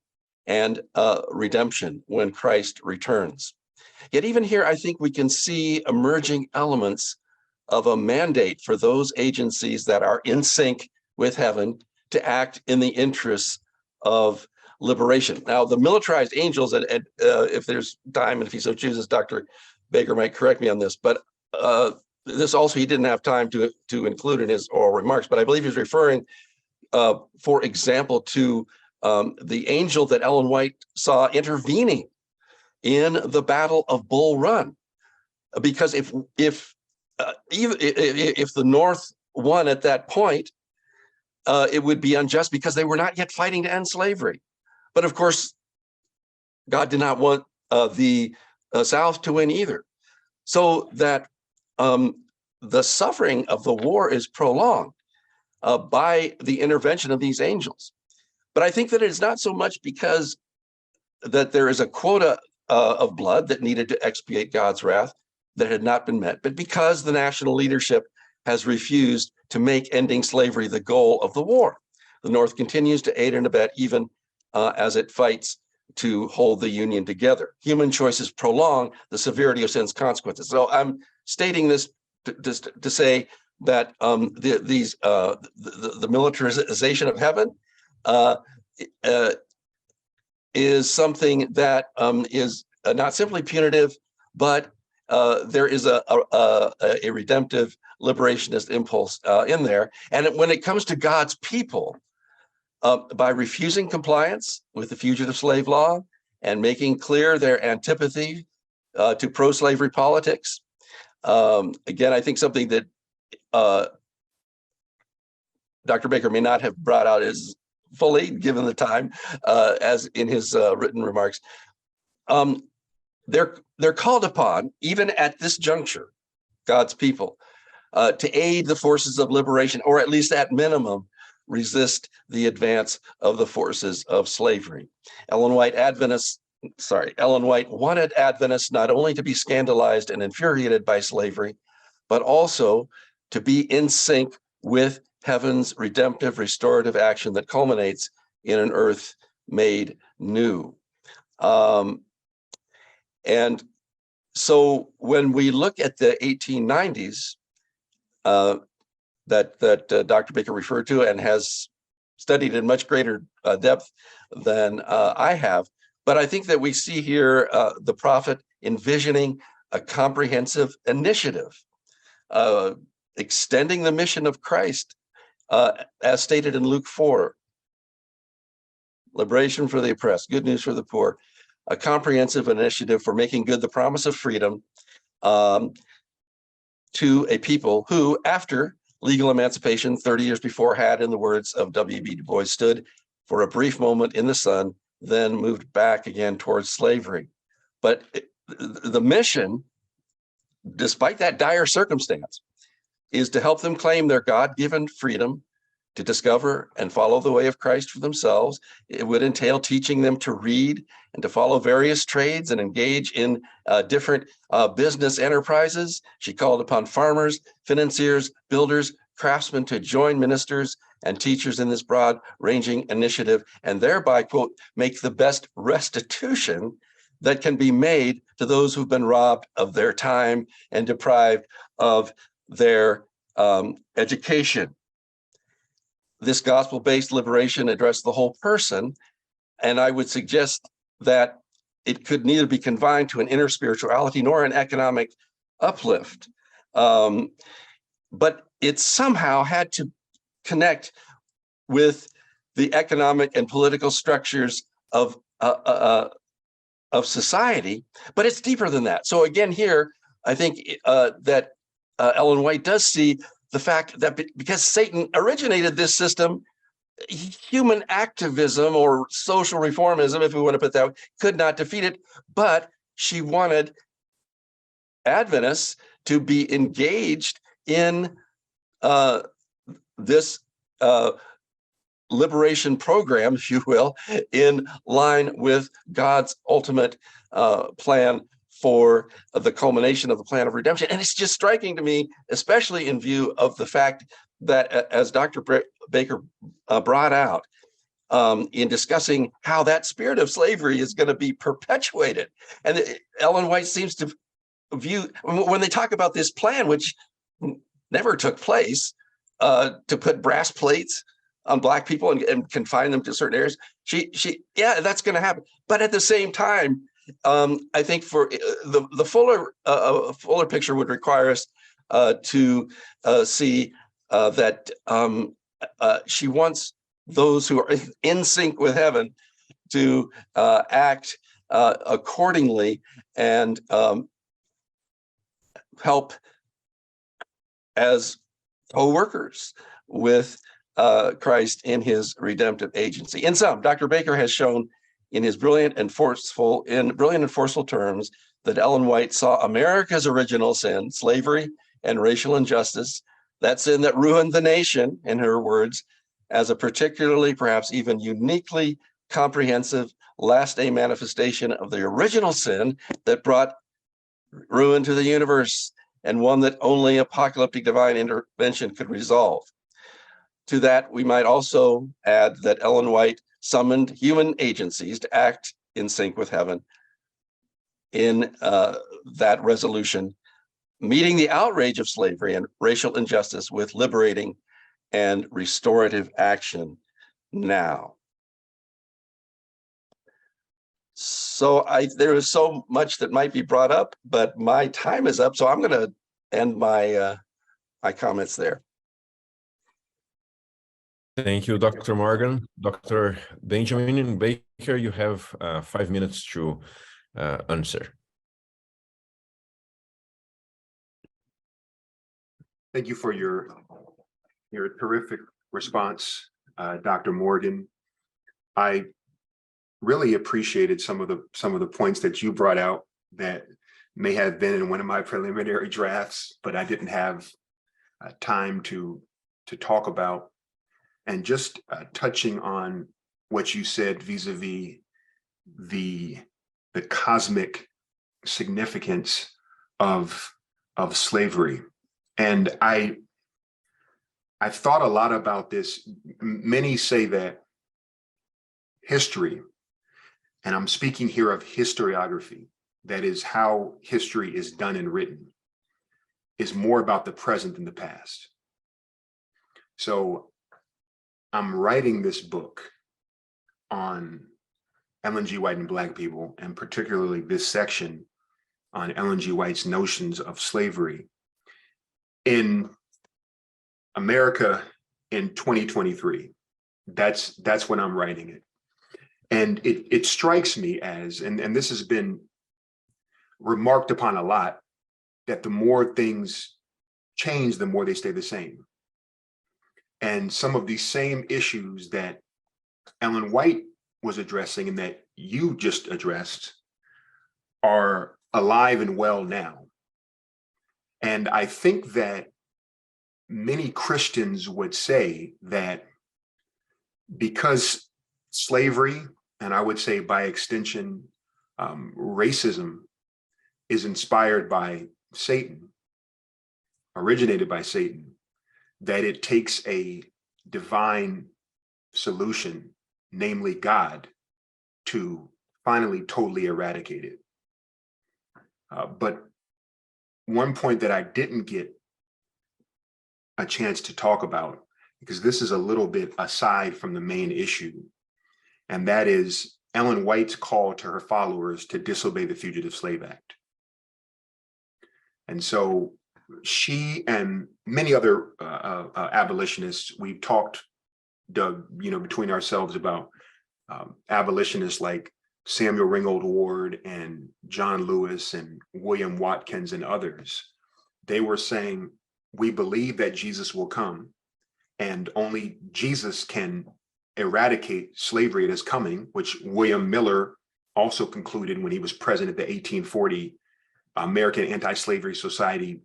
and redemption when Christ returns. Yet even here, I think we can see emerging elements of a mandate for those agencies that are in sync with heaven to act in the interests of liberation. Now, the militarized angels, and if there's time, and if he so chooses, Dr. Baker might correct me on this, but this also he didn't have time to include in his oral remarks, but I believe he's referring, for example, to the angel that Ellen White saw intervening in the Battle of Bull Run, because if the North won at that point, it would be unjust because they were not yet fighting to end slavery. But of course, God did not want the South to win either, so that the suffering of the war is prolonged by the intervention of these angels. But I think that it is not so much because that there is a quota of blood that needed to expiate God's wrath that had not been met, but because the national leadership has refused to make ending slavery the goal of the war. The North continues to aid and abet even as it fights to hold the Union together. Human choices prolong the severity of sin's consequences. So I'm stating this to say that the militarization of heaven is something that is not simply punitive, but there is a redemptive liberationist impulse in there. And when it comes to God's people, by refusing compliance with the fugitive slave law and making clear their antipathy to pro-slavery politics, again, I think something that Dr. Baker may not have brought out as fully, given the time, as in his written remarks. They're called upon, even at this juncture, God's people, to aid the forces of liberation, or at least at minimum, resist the advance of the forces of slavery. Ellen White wanted Adventists not only to be scandalized and infuriated by slavery, but also to be in sync with heaven's redemptive, restorative action that culminates in an earth made new. And so when we look at the 1890s that Dr. Baker referred to and has studied in much greater depth than I have, but I think that we see here the prophet envisioning a comprehensive initiative, extending the mission of Christ, as stated in Luke 4, liberation for the oppressed, good news for the poor, a comprehensive initiative for making good the promise of freedom to a people who, after legal emancipation 30 years before, had, in the words of W.B. Du Bois, stood for a brief moment in the sun, then moved back again towards slavery. But the mission, despite that dire circumstance, is to help them claim their God-given freedom to discover and follow the way of Christ for themselves. It would entail teaching them to read and to follow various trades and engage in different business enterprises. She called upon farmers, financiers, builders, craftsmen to join ministers and teachers in this broad-ranging initiative, and thereby, quote, make the best restitution that can be made to those who've been robbed of their time and deprived of their education. This gospel-based liberation addressed the whole person, and I would suggest that it could neither be confined to an inner spirituality nor an economic uplift, but it somehow had to connect with the economic and political structures of society, but it's deeper than that. So again, here, I think that Ellen White does see the fact that because Satan originated this system, human activism or social reformism, if we want to put that way, could not defeat it. But she wanted Adventists to be engaged in this liberation program, if you will, in line with God's ultimate plan for the culmination of the plan of redemption. And it's just striking to me, especially in view of the fact that, as Dr. Baker brought out in discussing how that spirit of slavery is going to be perpetuated. And Ellen White seems to view, when they talk about this plan, which never took place, to put brass plates on Black people and confine them to certain areas, yeah, that's going to happen. But at the same time, I think for the fuller picture would require us to see that she wants those who are in sync with heaven to act accordingly and help as co-workers with Christ in his redemptive agency. In sum, Dr. Baker has shown in brilliant and forceful terms that Ellen White saw America's original sin, slavery and racial injustice, that sin that ruined the nation, in her words, as a particularly, perhaps even uniquely comprehensive last-day manifestation of the original sin that brought ruin to the universe, and one that only apocalyptic divine intervention could resolve. To that, we might also add that Ellen White summoned human agencies to act in sync with heaven in that resolution meeting the outrage of slavery and racial injustice with liberating and restorative action now. So there is so much that might be brought up, but my time is up, so I'm going to end my my comments there. Thank you, Dr. Morgan. Dr. Benjamin Baker, you have 5 minutes to answer. Thank you for your terrific response, Dr. Morgan. I really appreciated some of the points that you brought out that may have been in one of my preliminary drafts, but I didn't have time to talk about. And just touching on what you said vis-a-vis the cosmic significance of slavery. And I've thought a lot about this. Many say that history, and I'm speaking here of historiography, that is how history is done and written, is more about the present than the past. So I'm writing this book on Ellen G. White and Black people, and particularly this section on Ellen G. White's notions of slavery in America in 2023. That's when I'm writing it. And it strikes me as, and this has been remarked upon a lot, that the more things change, the more they stay the same. And some of these same issues that Ellen White was addressing and that you just addressed are alive and well now. And I think that many Christians would say that because slavery, and I would say by extension, racism, is inspired by Satan, originated by Satan, that it takes a divine solution, namely God, to finally totally eradicate it. But one point that I didn't get a chance to talk about, because this is a little bit aside from the main issue, and that is Ellen White's call to her followers to disobey the Fugitive Slave Act. And so she and many other abolitionists, we've talked, Doug, between ourselves about abolitionists like Samuel Ringgold Ward and John Lewis and William Watkins and others. They were saying, we believe that Jesus will come and only Jesus can eradicate slavery. It is coming, which William Miller also concluded when he was present at the 1840 American Anti-Slavery Society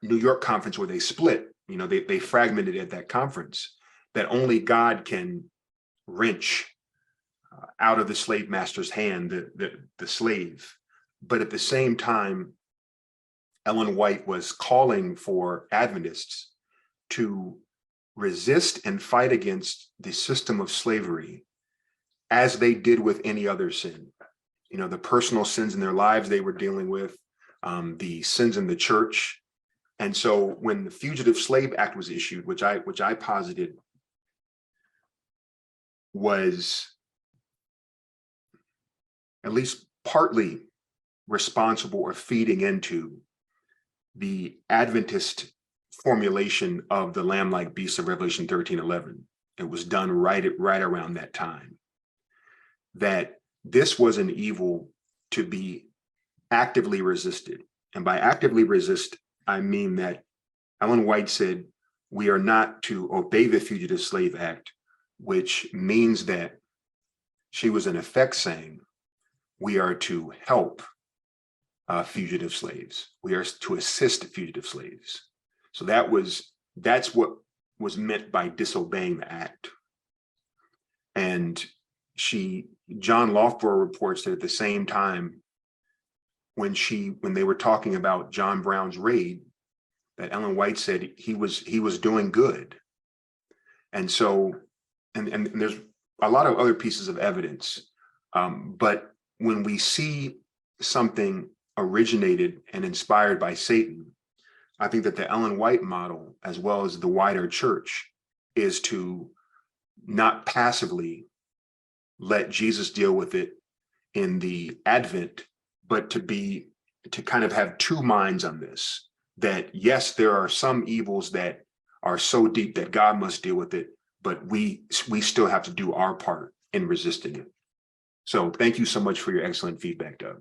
New York conference, where they split. They fragmented at that conference, that only God can wrench out of the slave master's hand the slave. But at the same time, Ellen White was calling for Adventists to resist and fight against the system of slavery as they did with any other sin. The personal sins in their lives they were dealing with, the sins in the church. And so when the Fugitive Slave Act was issued, which I posited was at least partly responsible or feeding into the Adventist formulation of the lamb-like beast of Revelation 13:11. It was done right around that time. That this was an evil to be actively resisted. And by actively resist, I mean that Ellen White said, we are not to obey the Fugitive Slave Act, which means that she was in effect saying, we are to help fugitive slaves. We are to assist fugitive slaves. So that's what was meant by disobeying the act. And John Lofborough reports that at the same time, when they were talking about John Brown's raid, that Ellen White said he was doing good. And so, and there's a lot of other pieces of evidence, but when we see something originated and inspired by Satan, I think that the Ellen White model, as well as the wider church, is to not passively let Jesus deal with it in the Advent, but to kind of have two minds on this, that yes, there are some evils that are so deep that God must deal with it, but we still have to do our part in resisting it. So thank you so much for your excellent feedback, Doug.